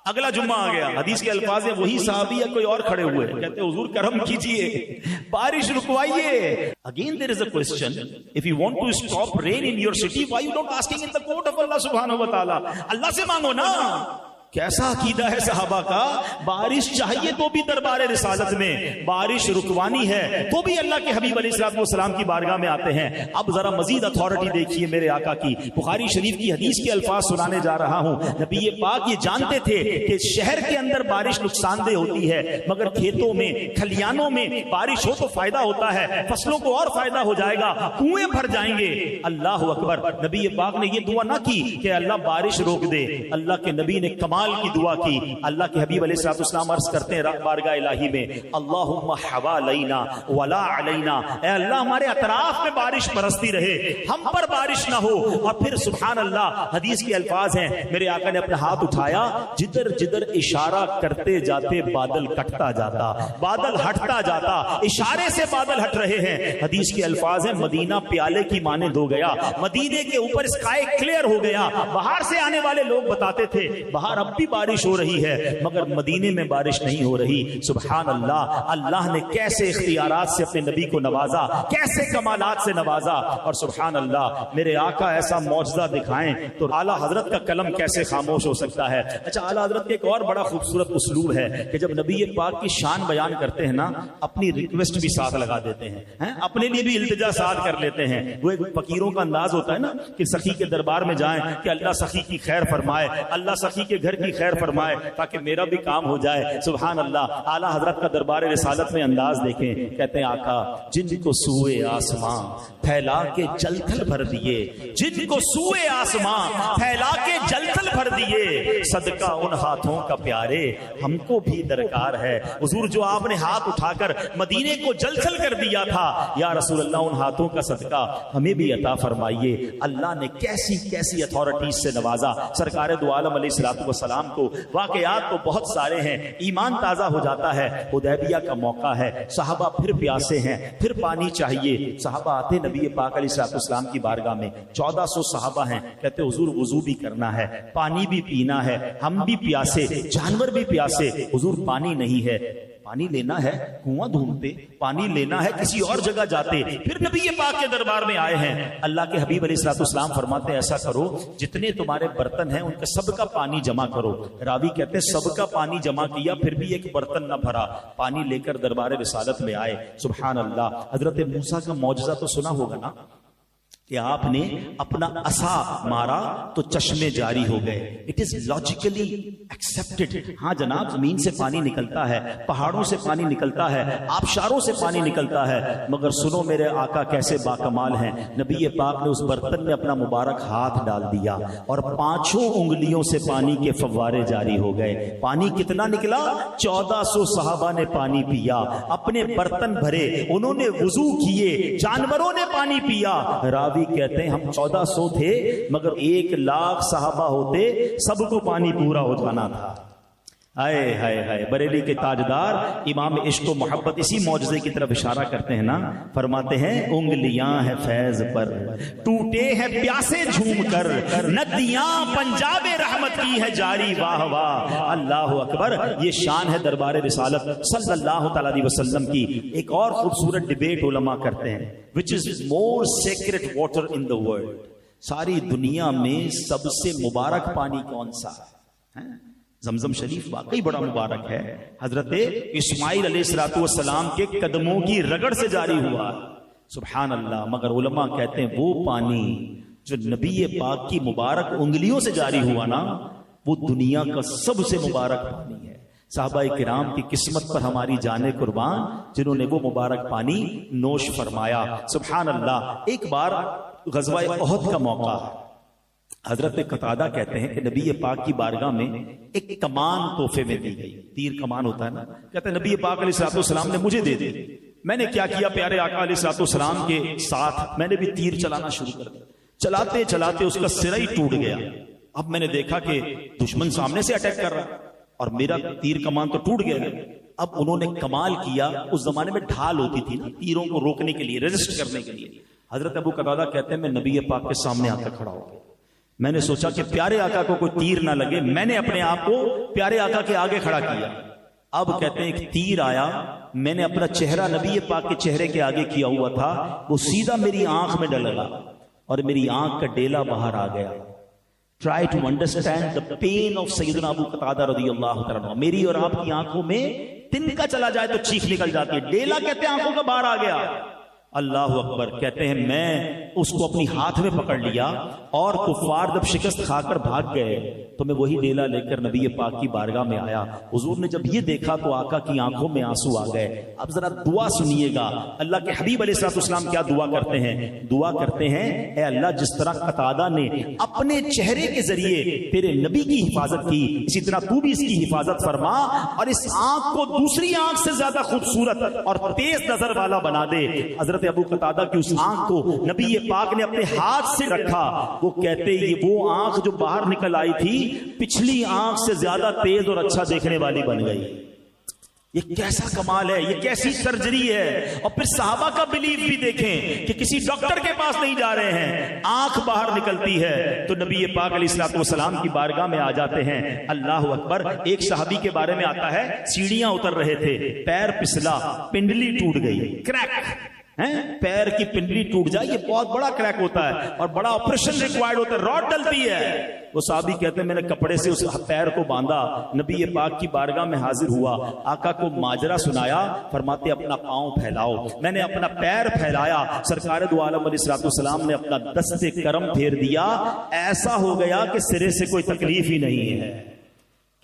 اگلا جمعہ آ گیا، حدیث کے الفاظ ہیں وہی صحابی یا کوئی اور کھڑے ہوئے، کہتے ہیں حضور کرم کیجئے، بارش رکوائیے۔ Again there is a question, if you want to stop rain in your city, why you not asking in the court of Allah subhanahu wa ta'ala? اللہ سے مانگو نا۔ کیسا عقیدہ ہے صحابہ کا، بارش چاہیے تو بھی دربار رسالت میں، بارش رکوانی ہے تو بھی اللہ کے حبیب علیہ الصلوۃ والسلام کی بارگاہ میں آتے ہیں۔ اب ذرا مزید اتھارٹی دیکھیے میرے آقا کی، بخاری شریف کی حدیث کے الفاظ سنانے جا رہا ہوں۔ نبی پاک یہ جانتے تھے کہ شہر کے اندر بارش نقصان دہ ہوتی ہے، مگر کھیتوں میں، کھلیانوں میں بارش ہو تو فائدہ ہوتا ہے، فصلوں کو اور فائدہ ہو جائے گا، کنویں بھر جائیں گے۔ اللہ اکبر۔ نبی پاک نے یہ دعا نہ کی کہ اللہ بارش روک دے، اللہ کے نبی نے کمال کی دعا کی۔ اللہ کے حبیب علیہ الصلوۃ والسلام عرض کرتے ہیں بارگاہ الہی میں، اللہم حوالینا ولا علینا، اے اللہ ہمارے اطراف میں بارش برستی رہے، ہم پر بارش نہ ہو۔ اور پھر سبحان اللہ حدیث کے الفاظ ہیں، میرے آقا نے اپنا ہاتھ اٹھایا، جدھر جدھر اشارہ کرتے جاتے بادل کٹتا جاتا، بادل ہٹتا جاتا، اشارے سے بادل ہٹ رہے ہیں۔ حدیث کے الفاظ ہیں مدینہ پیالے کی مانند ہو گیا، مدینے کے اوپر اسکائی کلیئر ہو گیا۔ باہر سے آنے والے لوگ بتاتے تھے باہر اب بھی بارش ہو رہی ہے، مگر مدینے میں بارش نہیں ہو رہی۔ سبحان اللہ، اللہ نے کیسے اختیارات سے اپنے نبی کو نوازا، کیسے کمالات سے نوازا، اور سبحان اللہ میرے آقا ایسا معجزہ دکھائیں تو اعلیٰ حضرت کا قلم کیسے خاموش ہو سکتا ہے۔ اچھا، اعلیٰ حضرت کا ایک اور بڑا خوبصورت اسلوب ہے کہ جب نبی پاک کی شان بیان کرتے ہیں نا، اپنی ریکویسٹ بھی ساتھ لگا دیتے ہیں، اپنے لیے بھی التجا ساتھ کر لیتے ہیں۔ وہ ایک فقیروں کا انداز ہوتا ہے نا کہ سخی کے دربار میں جائیں کہ اللہ سخی کی خیر فرمائے، اللہ سخی کے گھر کی خیر فرمائے تاکہ میرا بھی کام ہو جائے۔ سبحان اللہ، اعلیٰ حضرت کا دربار رسالت میں انداز دیکھیں، کہتے ہیں آقا جن کو سوئے آسمان پھیلا کے جل تھل بھر دیے، جن کو سوئے آسمان پھیلا کے جل تھل بھر دیے، صدقہ ان ہاتھوں کا پیارے ہم کو بھی درکار ہے۔ حضور جو آپ نے ہاتھ اٹھا کر مدینے کو جل تھل کر دیا تھا، یا رسول اللہ ان ہاتھوں کا صدقہ ہمیں بھی عطا فرمائیے۔ اللہ نے کیسی کیسی اتھارٹیز سے نوازا سرکار دو عالم علیہ الصلوۃ والسلام کو۔ واقعات تو بہت سارے ہیں، ایمان تازہ ہو جاتا ہے۔ حدیبیہ کا موقع ہے، صحابہ پھر پیاسے ہیں، پھر پانی چاہیے۔ صحابہ آتے نبی پاک علیہ الصلوۃ والسلام کی بارگاہ میں، 1400 صحابہ ہیں، کہتے حضور وضو بھی کرنا ہے، پانی بھی پینا ہے، ہم بھی پیاسے، جانور بھی پیاسے۔ حضور پانی نہیں ہے، پانی لینا ہے کنواں ڈھونڈتے، پانی لینا ہے کسی اور جگہ جاتے۔ پھر نبی پاک کے دربار میں آئے ہیں، اللہ کے حبیب علیہ الصلوۃ والسلام فرماتے ہیں ایسا کرو جتنے تمہارے برتن ہیں ان کا سب کا پانی جمع کرو۔ راوی کہتے ہیں سب کا پانی جمع کیا پھر بھی ایک برتن نہ بھرا، پانی لے کر دربار رسالت میں آئے۔ سبحان اللہ، حضرت موسیٰ کا معجزہ تو سنا ہوگا نا کہ آپ نے اپنا عصا مارا تو چشمے جاری ہو گئے۔ اٹ از لاجیکلی ایکسپٹڈ، ہاں جناب زمین سے پانی نکلتا ہے، پہاڑوں سے پانی نکلتا ہے، آبشاروں سے پانی نکلتا ہے، مگر سنو میرے آقا کیسے باکمال ہیں۔ نبی پاک نے اس برتن میں اپنا مبارک ہاتھ ڈال دیا اور 5 انگلیوں سے پانی کے فوارے جاری ہو گئے۔ پانی کتنا نکلا؟ 1400 صحابہ نے پانی پیا، اپنے برتن بھرے، انہوں نے وضو کیے، جانوروں نے پانی پیا۔ راوی کہتے ہیں ہم 1400 تھے مگر 1,00,000 صحابہ ہوتے، سب کو پانی پورا ہو جانا تھا۔ ہائے ہائے ہائے، بریلی کے تاجدار امام عشق و محبت اسی معجزے کی طرف اشارہ کرتے ہیں نا، فرماتے ہیں انگلیاں ہیں فیض پر ٹوٹے ہیں پیاسے جھوم کر، ندیاں پنجاب رحمت کی ہے جاری، واہ واہ اللہ اکبر۔ یہ شان ہے دربار رسالت صلی اللہ تعالی علیہ وسلم کی۔ ایک اور خوبصورت ڈبیٹ علماء کرتے ہیں، which is more sacred water in the world، ساری دنیا میں سب سے مبارک پانی کون سا ہے؟ زمزم شریف واقعی بڑا مبارک ہے، حضرت اسماعیل علیہ الصلوۃ والسلام کے قدموں کی رگڑ سے جاری ہوا، سبحان اللہ۔ مگر علماء کہتے ہیں وہ پانی جو نبی پاک کی مبارک انگلیوں سے جاری ہوا نا وہ دنیا کا سب سے مبارک پانی ہے. صحابہ کرام کی قسمت پر ہماری جانیں قربان جنہوں نے وہ مبارک پانی نوش فرمایا. سبحان اللہ. ایک بار غزوہ احد کا موقع ہے. حضرت قتادہ کہتے ہیں کہ نبی پاک کی بارگاہ میں ایک کمان تحفے میں دی گئی. تیر کمان ہوتا ہے نا. کہتے ہیں نبی پاک علیہ الصلوۃ والسلام نے مجھے دے دی. میں نے کیا کیا پیارے آقا علیہ الصلوۃ والسلام کے ساتھ میں نے بھی تیر چلانا شروع کر دیا. چلاتے چلاتے اس کا سرا ہی ٹوٹ گیا. اب میں نے دیکھا کہ دشمن سامنے سے اٹیک کر رہا اور میرا تیر کمان تو ٹوٹ گیا. اب انہوں نے کمال کیا. اس زمانے میں ڈھال ہوتی تھی نا تیروں کو روکنے کے لیے, ریزسٹ کرنے کے لیے. حضرت ابو قتادہ کہتے ہیں میں نبی پاک کے سامنے آ کر کھڑا ہو گیا. میں نے سوچا کہ پیارے آقا کو کوئی تیر نہ لگے. میں نے اپنے آپ کو پیارے آقا کے آگے کھڑا کیا. اب کہتے ہیں ایک تیر آیا. میں نے اپنا چہرہ نبی پاک کے چہرے کے آگے کیا ہوا تھا. وہ سیدھا میری آنکھ میں ڈلا اور میری آنکھ کا ڈیلا باہر آ گیا. Try to understand the pain of سیدنا ابو قتادہ رضی اللہ تعالیٰ عنہ. میری اور آپ کی آنکھوں میں تنکا چلا جائے تو چیخ نکل جاتی ہے. ڈیلا کہتے ہیں آنکھوں کا باہر آ گیا. اللہ اکبر. کہتے ہیں میں اس کو اپنی ہاتھ میں پکڑ لیا اور کفار جب شکست کھا کر بھاگ گئے تو میں وہی ڈیلا لے کر نبی پاک کی بارگاہ میں آیا. حضور نے جب یہ دیکھا تو آقا کی آنکھوں میں آنسو آ گئے. اب ذرا دعا سنیے گا. اللہ کے حبیب علیہ الصلوۃ والسلام کیا دعا کرتے ہیں؟ دعا کرتے ہیں اے اللہ جس طرح قتادہ نے اپنے چہرے کے ذریعے تیرے نبی کی حفاظت کی اسی طرح تو بھی اس کی حفاظت فرما اور اس آنکھ کو دوسری آنکھ سے زیادہ خوبصورت اور تیز نظر والا بنا دے. حضرت ابو قتادہ کی اس آنکھ کو نبی پاک نے اپنے ہاتھ سے رکھا. وہ کہتے یہ وہ آنکھ جو باہر نکل آئی تھی پچھلی آنکھ سے زیادہ تیز اور اچھا دیکھنے والی بن گئی. یہ کیسا کمال ہے, یہ کیسی سرجری ہے. اور پھر صحابہ کا بلیف بھی دیکھیں کہ کسی ڈاکٹر کے پاس نہیں جا رہے ہیں, آنکھ باہر نکلتی ہے تو نبی پاک علیہ الصلوۃ والسلام کی بارگاہ میں آ جاتے ہیں. اللہ اکبر. ایک صحابی کے بارے میں آتا ہے سیڑھیاں اتر رہے تھے, پیر پسلا, پنڈلی ٹوٹ گئی. کریک, پیر کی پنڈلی ٹوٹ جائے یہ بہت بڑا کریک ہوتا ہے اور بڑا آپریشن ریکوائرڈ ہوتا ہے, راڈ ڈلتی ہے. وہ صحابی کہتے ہیں میں نے کپڑے سے اس پیر کو باندھا, نبی پاک کی بارگاہ میں حاضر ہوا, آقا کو ماجرا سنایا. فرماتے اپنا پاؤں پھیلاؤ. میں نے اپنا پیر پھیلایا. سرکار دو عالم علیہ الصلوۃ والسلام نے اپنا دست کرم پھیر دیا. ایسا ہو گیا کہ سرے سے کوئی تکلیف ہی نہیں ہے.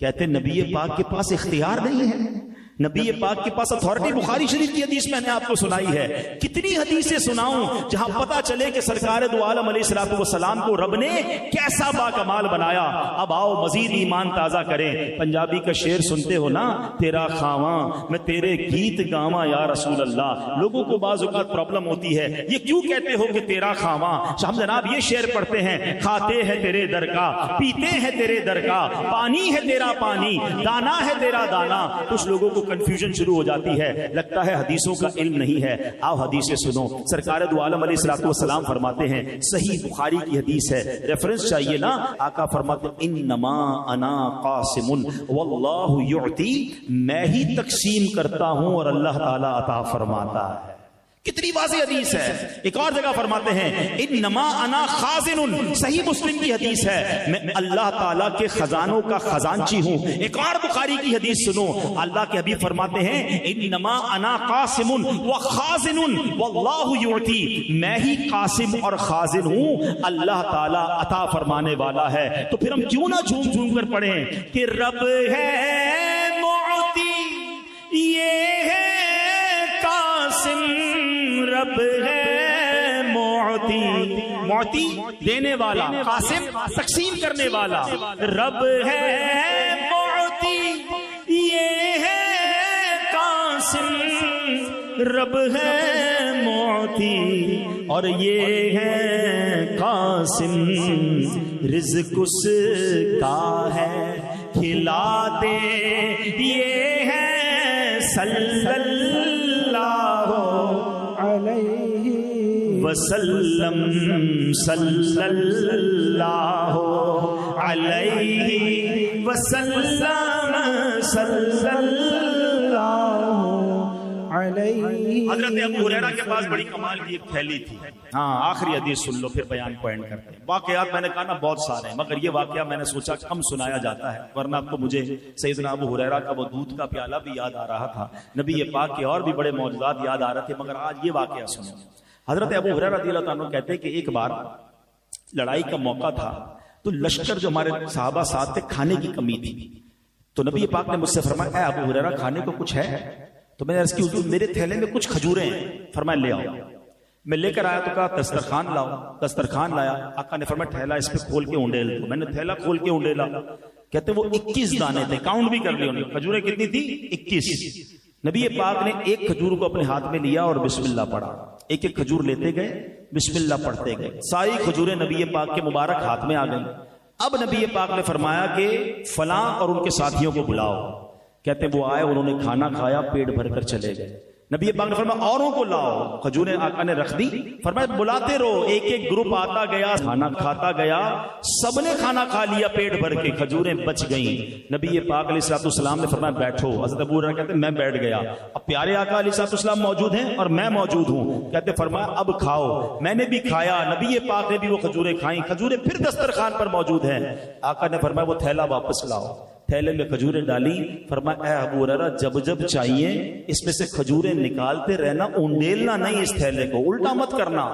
کہتے نبی پاک کے پاس اختیار نہیں ہے, نبی پاک کے پاس اتھارٹی. بخاری شریف کی حدیث میں نے آپ کو سنائی ہے. کتنی حدیثیں سناؤں جہاں پتا چلے کہ سرکار دو عالم علیہ الصلوۃ والسلام کو رب نے کیسا با کمال بنایا. اب آؤ مزید ایمان تازہ کریں. پنجابی کا شعر سنتے ہو نا, تیرا خواواں میں تیرے گیت گاواں یا رسول اللہ. لوگوں کو بعض اوقات پرابلم ہوتی ہے یہ کیوں کہتے ہو کہ تیرا خواواں. ہم جناب یہ شعر پڑھتے ہیں کھاتے ہیں تیرے در کا, پیتے ہیں تیرے در کا, پانی ہے تیرا پانی, دانا ہے تیرا دانا. کچھ لوگوں کو کنفیوژن شروع ہو جاتی ہے, لگتا ہے حدیثوں کا علم نہیں ہے. آؤ حدیثیں سنو. سرکار دو عالم علیہ الصلوۃ والسلام فرماتے ہیں, صحیح بخاری کی حدیث ہے, ریفرنس چاہیے نا. آقا فرماتے انما انا قاسم واللہ یعطی, میں ہی تقسیم کرتا ہوں اور اللہ تعالی عطا فرماتا ہے. کتنی واضح حدیث ہے. ایک اور جگہ فرماتے ہیں انما انا خازن, صحیح مسلم کی حدیث ہے, میں اللہ تعالیٰ کے خزانوں کا خزانچی ہوں. ایک اور بخاری کی حدیث سنو, اللہ کے حبیب فرماتے ہیں انما انا قاسم وخازن واللہ یعطی, میں ہی قاسم اور خازن ہوں, اللہ تعالیٰ عطا فرمانے والا ہے. تو پھر ہم کیوں نہ جھوم جھوم کر پڑھیں کہ رب ہے معطی, یہ ہے قاسم, رب ہے معطی, معطی دینے والا, قاسم تقسیم کرنے والا. رب ہے معطی, یہ ہے قاسم, رب ہے معطی اور یہ ہے قاسم. رزق اس کا ہے کھلا دے, یہ ہے صلی اللہ علیہ وسلم, صلی اللہ علیہ وسلم, صلی اللہ علیہ. حضرت ابو ہریرہ کے پاس بڑی کمال کی ایک تھیلی تھی. ہاں آخری حدیث سن لو پھر بیان پوائنٹ کرتے ہیں. واقعات میں نے کہا نا بہت سارے ہیں, مگر یہ واقعہ میں نے سوچا کم سنایا جاتا ہے, ورنہ آپ کو مجھے سیدنا ابو ہریرہ کا وہ دودھ کا پیالہ بھی یاد آ رہا تھا, نبی پاک کے اور بھی بڑے معجزات یاد آ رہے تھے, مگر آج یہ واقعہ سنو. حضرت ابو ہریرہ رضی اللہ عنہ کہتے ہیں کہ ایک بار لڑائی کا موقع تھا تو لشکر جو ہمارے صحابہ ساتھ تھے کھانے کی کمی تھی، تو نبی پاک نے مجھ سے فرمایا اے ابو ہریرہ کھانے کو کچھ ہے؟ تو میں نے عرض کی حضور میرے تھیلے میں کچھ کھجوریں ہیں۔ فرمایا لے آؤ۔ میں لے کر آیا تو کہا دسترخوان لاؤ، دسترخوان لایا۔ آقا نے فرمایا تھیلا اس پہ کھول کے اونڈیل دو۔ میں نے تھیلا کھول کے اونڈیلا، کہتے وہ 21 دانے تھے، کاؤنٹ بھی کر لیا انہوں نے، کھجوریں کتنی تھی؟ 21۔ نبی پاک نے ایک کھجور کو اپنے ہاتھ میں لیا اور بسم اللہ پڑھا، ایک ایک کھجور لیتے گئے، بسم اللہ پڑھتے گئے، ساری کھجوریں نبی پاک کے مبارک ہاتھ میں آ گئیں۔ اب نبی پاک نے فرمایا کہ فلاں اور ان کے ساتھیوں کو بلاؤ۔ کہتے وہ آئے، انہوں نے کھانا کھایا، پیٹ بھر کر چلے گئے۔ نبی پاک نے فرمایا اوروں کو لاؤ، کھجوریں آقا نے رکھ دی۔ فرمایا بلاتے رہو، ایک ایک گروپ آتا گیا، کھانا کھاتا گیا، سب نے کھانا کھا لیا پیٹ بھر کے، کھجوریں بچ گئیں۔ نبی پاک علیہ الصلوۃ والسلام نے فرمایا بیٹھو۔ حضرت ابو ہریرہ کہتے میں بیٹھ گیا۔ اب پیارے آقا علیہ الصلوۃ والسلام موجود ہیں اور میں موجود ہوں، کہتے فرمایا اب کھاؤ۔ میں نے بھی کھایا، نبی پاک نے بھی وہ کھجوریں کھائیں، کھجوریں پھر دسترخوان پر موجود ہیں۔ آقا نے فرمایا وہ تھیلا واپس لاؤ۔ تھیلے میں کھجوریں ڈالی۔ فرمایا اے ابو ہریرہ جب جب چاہیے اس میں سے کھجوریں نکالتے رہنا، اونڈیلنا نہیں اس تھیلے کو، الٹا مت کرنا۔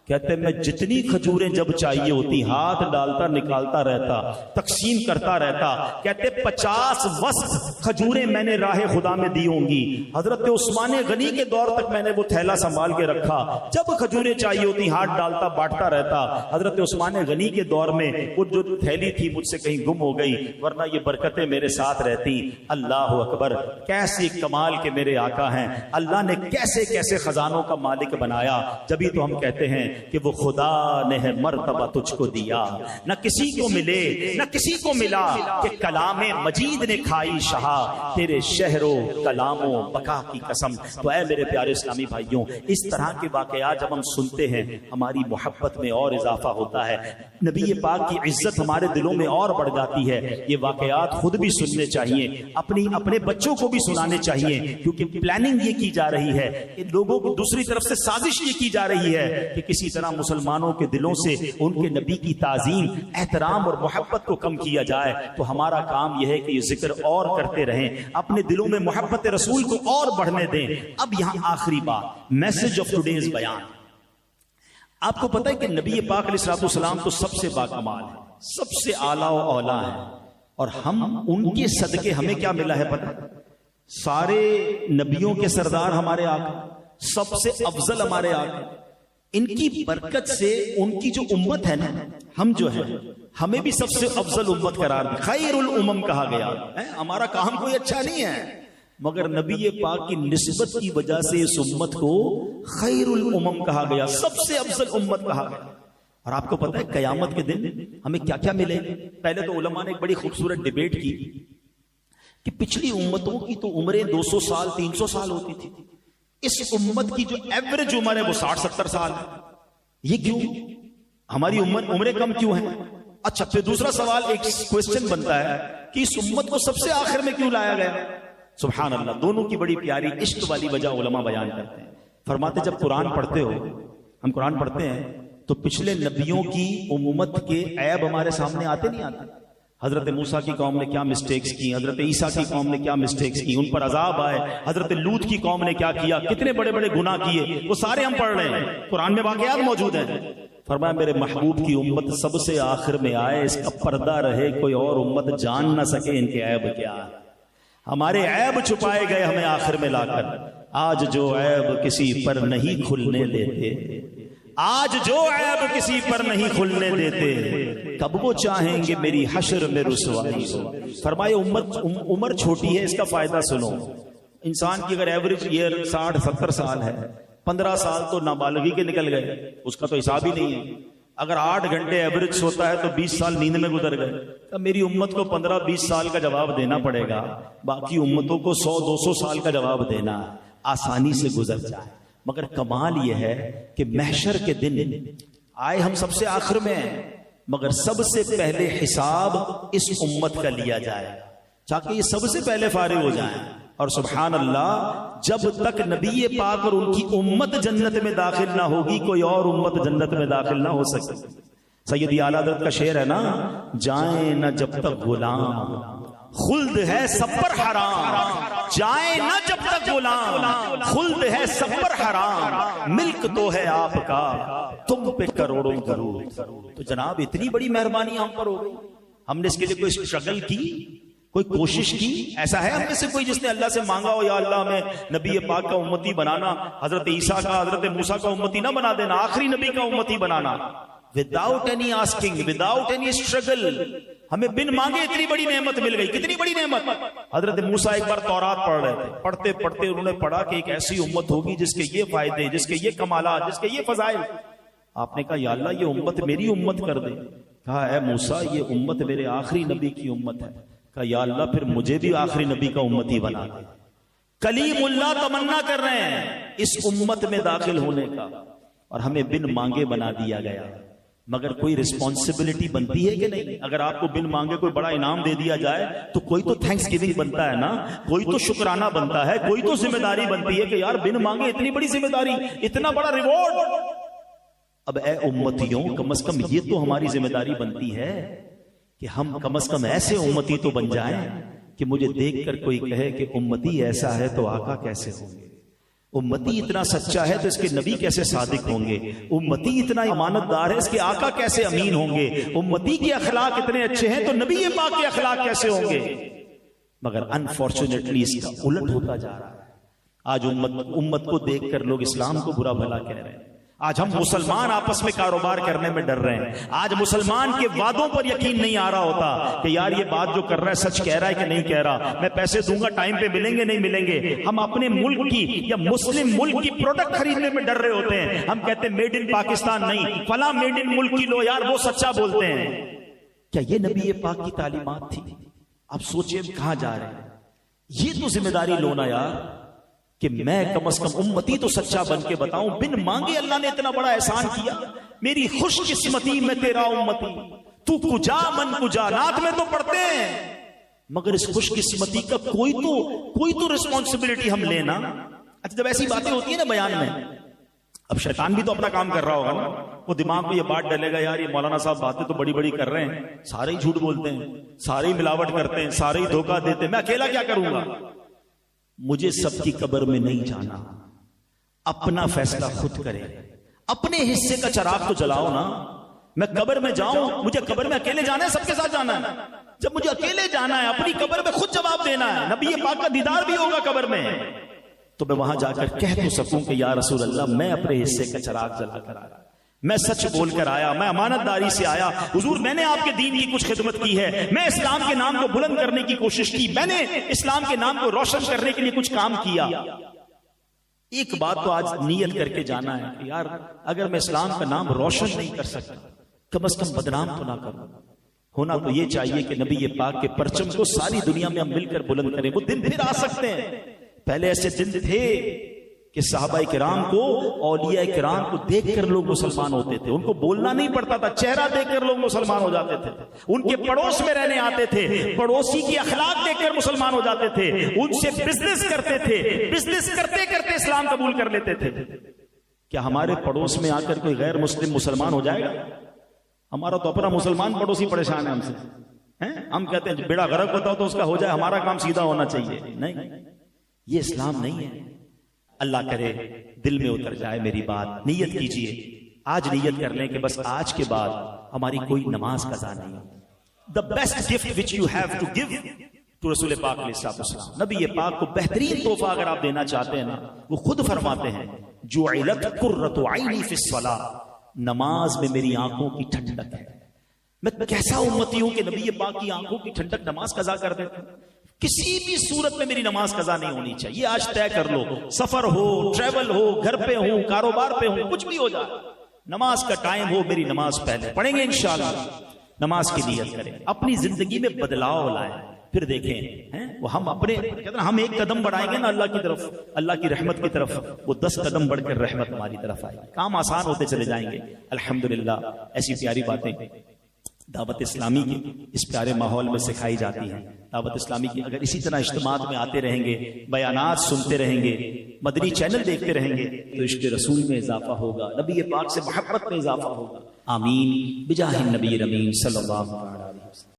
کہتے میں جتنی کھجوریں جب چاہیے ہوتی ہاتھ ڈالتا نکالتا رہتا، تقسیم کرتا رہتا۔ کہتے 50 وسق کھجوریں میں نے راہ خدا میں دی ہوں گی۔ حضرت عثمان غنی کے دور تک میں نے وہ تھیلا سنبھال کے رکھا، جب کھجوریں چاہیے ہوتی ہاتھ ڈالتا بانٹتا رہتا۔ حضرت عثمان غنی کے دور میں وہ جو تھیلی تھی مجھ سے کہیں گم ہو گئی، ورنہ یہ برکتیں میرے ساتھ رہتی۔ اللہ اکبر، کیسے کمال کے میرے آقا ہیں، اللہ نے کیسے کیسے خزانوں کا مالک بنایا۔ جبھی تو ہم کہتے ہیں کہ وہ خدا نے ہے مرتبہ تجھ کو دیا، نہ کسی کو ملے نہ کسی کو ملا، کہ کلام مجید نے کھائی شہا، تیرے شہر و کلام و بقا کی قسم۔ تو اے میرے پیارے اسلامی بھائیوں، اس طرح کے واقعات جب ہم سنتے ہیں ہماری محبت میں اور اضافہ ہوتا ہے، نبی پاک کی عزت ہمارے دلوں میں اور بڑھ جاتی ہے۔ یہ واقعات خود بھی سننے چاہیے، اپنے بچوں کو بھی سنانے چاہیے، کیونکہ پلاننگ یہ کی جا رہی ہے، لوگوں کو دوسری طرف سے سازش یہ کی جا رہی ہے کہ کسی طرح مسلمانوں کے دلوں سے ان کے نبی کی تعظیم، احترام اور محبت کو کم کیا جائے۔ تو ہمارا کام یہ ہے کہ یہ ذکر اور کرتے رہیں، اپنے دلوں میں محبت رسول کو اور بڑھنے دیں۔ اب یہاں آخری بات، میسج آف ٹوڈیز بیان۔ آپ کو پتہ ہے کہ نبی پاک علیہ الصلوۃ والسلام تو سب سے باکمال ہے، سب سے اعلیٰ و اولیٰ ہے، اور ہم ان کے صدقے ہمیں کیا ملا ہے پتہ؟ سارے نبیوں کے سردار ہمارے آقا، سب سے افضل ہمارے آقا، ان کی برکت سے ان کی جو امت ہے نا، ہم جو ہیں ہمیں بھی سب سے افضل امت قرار دی، خیر الامم کہا گیا۔ ہمارا کام کوئی اچھا نہیں ہے، مگر نبی پاک کی نسبت کی وجہ سے اس امت کو خیر الامم کہا گیا، سب سے افضل امت کہا گیا۔ اور آپ کو پتہ ہے قیامت کے دن ہمیں کیا کیا ملے؟ پہلے تو علماء نے ایک بڑی خوبصورت ڈیبیٹ کی کہ پچھلی امتوں کی تو عمریں 200 سال 300 سال ہوتی تھی، اس امت کی جو ایوریج عمر ہے وہ 60-70 سال ہے، یہ کیوں؟ ہماری عمریں کم کیوں ہیں؟ اچھا پھر دوسرا سوال، ایک کوسچن بنتا ہے کہ اس امت کو سب سے آخر میں کیوں لایا گیا؟ سبحان اللہ، دونوں کی بڑی پیاری عشق والی وجہ علماء بیان کرتے ہیں۔ فرماتے جب قرآن پڑھتے ہو، ہم قرآن پڑھتے ہیں تو پچھلے نبیوں کی امت کے عیب ہمارے سامنے آتے نہیں آتے؟ حضرت موسیٰ کی قوم نے کیا مسٹیکس کی، حضرت عیسیٰ کی قوم نے کیا مسٹیکس کی، ان پر عذاب آئے، حضرت لوط کی قوم نے کیا کیا، کتنے بڑے بڑے گناہ کیے، وہ سارے ہم پڑھ رہے ہیں، قرآن میں واقعات موجود ہیں۔ فرمایا میرے محبوب کی امت سب سے آخر میں آئے، اس کا پردہ رہے، کوئی اور امت جان نہ سکے ان کے عیب کیا، ہمارے عیب چھپائے گئے ہمیں آخر میں لا کر۔ آج جو عیب کسی پر نہیں کھلنے دیتے، آج جو عیب کسی پر نہیں کھلنے دیتے، کب وہ چاہیں گے میری حشر میں رسوائی ہو۔ فرمائے عمر چھوٹی ہے، اس کا فائدہ سنو۔ انسان کی اگر ایوریج ایئر 60-70 سال ہے، 15 سال تو نابالغی کے نکل گئے، اس کا تو حساب ہی نہیں ہے۔ اگر 8 گھنٹے ایوریج سوتا ہے تو 20 سال نیند میں گزر گئے۔ تب میری امت کو 15-20 سال کا جواب دینا پڑے گا، باقی امتوں کو 100-200 سال کا جواب دینا آسانی سے گزر جائے۔ مگر کمال یہ ہے کہ محشر کے دن آئے ہم سب سے آخر میں ہیں، مگر سب سے پہلے حساب اس امت کا لیا جائے تاکہ یہ سب سے پہلے فارغ ہو جائیں۔ اور سبحان اللہ، جب تک نبی پاک اور ان کی امت جنت میں داخل نہ ہوگی، کوئی اور امت جنت میں داخل نہ ہو سکے۔ سیدی اعلیٰ حضرت کا شعر ہے نا، جائیں نہ جب تک غلام خلد ہے سب پر حرام، جائے نہ جب تک غلام، خلد ہے سب پر حرام، ملک تو ہے آپ کا تم پہ کروڑوں درود۔ تو جناب اتنی بڑی مہربانی ہم پر ہو گئی، ہم نے اس کے لیے کوئی اسٹرگل کی، کوئی کوشش کی؟ ایسا ہے ہم میں سے کوئی جس نے اللہ سے مانگا ہو یا اللہ ہمیں نبی پاک کا امتی بنانا، حضرت عیسیٰ کا حضرت موسیٰ کا امتی نہ بنا دینا، آخری نبی کا امتی بنانا، without any asking, without any struggle، ہمیں بن مانگے اتنی بڑی نعمت مل گئی۔ کتنی بڑی نعمت! حضرت موسیٰ ایک بار تورات پڑھ رہے تھے، پڑھتے پڑھتے انہوں نے پڑھا کہ ایک ایسی امت ہوگی جس کے یہ فائدے، جس کے یہ کمالات، جس کے یہ فضائل۔ آپ نے کہا یا اللہ یہ امت میری امت کر دے۔ کہا اے موسیٰ یہ امت میرے آخری نبی کی امت ہے۔ کہا یا اللہ پھر مجھے بھی آخری نبی کا امتی بنا دے۔ کلیم اللہ تمنا کر رہے ہیں اس امت میں داخل ہونے کا، اور ہمیں بن مانگے بنا دیا گیا۔ مگر کوئی رسپانسبلٹی بنتی ہے کہ نہیں؟ اگر آپ کو بن مانگے کوئی بڑا انعام دے دیا جائے تو کوئی تو تھینکس گیونگ بنتا ہے نا، کوئی تو شکرانہ بنتا ہے، کوئی تو ذمہ داری بنتی ہے کہ یار بن مانگے اتنی بڑی ذمہ داری، اتنا بڑا ریوارڈ۔ اب اے امتیوں کم از کم یہ تو ہماری ذمہ داری بنتی ہے کہ ہم کم از کم ایسے امتی تو بن جائیں کہ مجھے دیکھ کر کوئی کہے کہ امتی ایسا ہے تو آقا کیسے ہوں گے، امتی اتنا سچا ہے تو اس کے نبی کیسے صادق ہوں گے، امتی اتنا امانت دار ہے اس کے آقا کیسے امین ہوں گے، امتی کے اخلاق اتنے اچھے ہیں تو نبی پاک کے اخلاق کیسے ہوں گے۔ مگر انفارچونیٹلی اس کا الٹ ہوتا جا رہا ہے۔ آج امت کو دیکھ کر لوگ اسلام کو برا بھلا کہہ رہے ہیں۔ آج ہم مسلمان آپس میں کاروبار کرنے میں ڈر رہے ہیں۔ آج مسلمان کے وعدوں پر یقین نہیں آ رہا ہوتا کہ یار یہ بات جو کر رہا ہے سچ کہہ رہا ہے کہ نہیں کہہ رہا، میں پیسے دوں گا ٹائم پہ ملیں گے نہیں ملیں گے۔ ہم اپنے ملک کی یا مسلم ملک کی پروڈکٹ خریدنے میں ڈر رہے ہوتے ہیں۔ ہم کہتے ہیں میڈ ان پاکستان نہیں، فلاں میڈ ان ملک کی لو، یار وہ سچا بولتے ہیں۔ کیا یہ نبی پاک کی تعلیمات تھی؟ اب سوچئے کہاں جا رہے ہیں۔ یہ تو ذمہ داری لونا یار کہ میں کم از کم امتی تو سچا بن کے بتاؤں۔ بن مانگے اللہ نے اتنا بڑا احسان کیا، میری خوش قسمتی میں تیرا امتی، تو کجا من کجا، نعت میں تو پڑھتے ہیں، مگر اس خوش قسمتی کا کوئی تو رسپانسبلٹی ہم لینا۔ اچھا جب ایسی باتیں ہوتی ہیں نا بیان میں، اب شیطان بھی تو اپنا کام کر رہا ہوگا نا، وہ دماغ میں یہ بات ڈلے گا یار یہ مولانا صاحب باتیں تو بڑی بڑی کر رہے ہیں، سارے ہی جھوٹ بولتے ہیں، سارے ہی ملاوٹ کرتے ہیں، سارے ہی دھوکہ دیتے ہیں، میں اکیلا کیا کروں گا۔ مجھے سب کی قبر میں نہیں جانا، اپنا فیصلہ خود کرے، اپنے حصے کا چراغ تو جلاؤ نا۔ میں قبر میں جاؤں، مجھے قبر میں اکیلے جانا ہے سب کے ساتھ جانا ہے؟ جب مجھے اکیلے جانا ہے اپنی قبر میں خود جواب دینا ہے، نبی پاک کا دیدار بھی ہوگا قبر میں، تو میں وہاں جا کر کہہ تو سکوں کہ یا رسول اللہ میں اپنے حصے کا چراغ جلا کر آیا، میں سچ بول کر آیا، میں امانت داری سے آیا، حضور میں نے آپ کے دین کی کچھ خدمت کی ہے، میں اسلام کے نام کو بلند کرنے کی کوشش کی، میں نے اسلام کے نام کو روشن کرنے کے لیے کچھ کام کیا۔ ایک بات تو آج نیت کر کے جانا ہے کہ یار اگر میں اسلام کا نام روشن نہیں کر سکتا کم از کم بدنام تو نہ کروں۔ ہونا تو یہ چاہیے کہ نبی پاک کے پرچم کو ساری دنیا میں ہم مل کر بلند کریں۔ وہ دن پھر آ سکتے ہیں، پہلے ایسے دن تھے کہ صحابہ کرام کو، اولیاء کرام کو دیکھ کر لوگ مسلمان ہوتے تھے، ان کو بولنا نہیں پڑتا تھا، چہرہ دیکھ کر لوگ مسلمان ہو جاتے تھے، ان کے پڑوس میں رہنے آتے تھے، پڑوسی کی اخلاق دیکھ کر مسلمان ہو جاتے تھے، ان سے بزنس کرتے تھے، بزنس کرتے کرتے اسلام قبول کر لیتے تھے۔ کیا ہمارے پڑوس میں آ کر کوئی غیر مسلم مسلمان ہو جائے گا؟ ہمارا تو اپنا مسلمان پڑوسی پریشان ہے ہم سے، ہم کہتے ہیں بیڑا غرق ہوتا ہو تو اس کا ہو جائے، ہمارا کام سیدھا ہونا چاہیے۔ نہیں، یہ اسلام نہیں ہے۔ اللہ کرے دل میں اتر جائے میری بات، نیت کیجئے، آج نیت کر لیں کہ بس آج کے بعد ہماری کوئی نماز قضا نہیں۔ The best gift which you have to give to رسول پاک علیہ السلام، نبی پاک کو بہترین تحفہ اگر آپ دینا چاہتے ہیں نا، وہ خود فرماتے ہیں جعلت قرۃ عینی فی الصلاۃ، نماز میں میری آنکھوں کی ٹھنڈک ہے۔ میں کیسا امتی ہوں کہ نبی پاک کی آنکھوں کی ٹھنڈک نماز قضا کر دیتا ہوں۔ کسی بھی صورت میں میری نماز قضا نہیں ہونی چاہیے۔ آج طے کر لو، سفر ہو، ٹریول ہو، گھر پہ ہوں، کاروبار پہ ہوں، کچھ بھی ہو جائے، نماز کا ٹائم ہو میری نماز پہلے پڑھیں گے انشاءاللہ۔ نماز کی نیت کریں، اپنی زندگی میں بدلاؤ لائیں، پھر دیکھیں وہ ہم اپنے کہتے ہیں ہم ایک قدم بڑھائیں گے نا اللہ کی طرف، اللہ کی رحمت کی طرف، وہ 10 قدم بڑھ کر رحمت ہماری طرف آئے، کام آسان ہوتے چلے جائیں گے الحمدللہ۔ ایسی پیاری باتیں دعوت اسلامی کی اس پیارے ماحول میں سکھائی جاتی ہیں۔ دعوت اسلامی کی اگر اسی طرح اجتماعات میں آتے رہیں گے، بیانات سنتے رہیں گے، مدنی چینل دیکھتے رہیں گے تو عشق رسول میں اضافہ ہوگا، نبی پاک سے محبت میں اضافہ ہوگا۔ آمین بجاہ النبی الامین صلی اللہ علیہ وسلم۔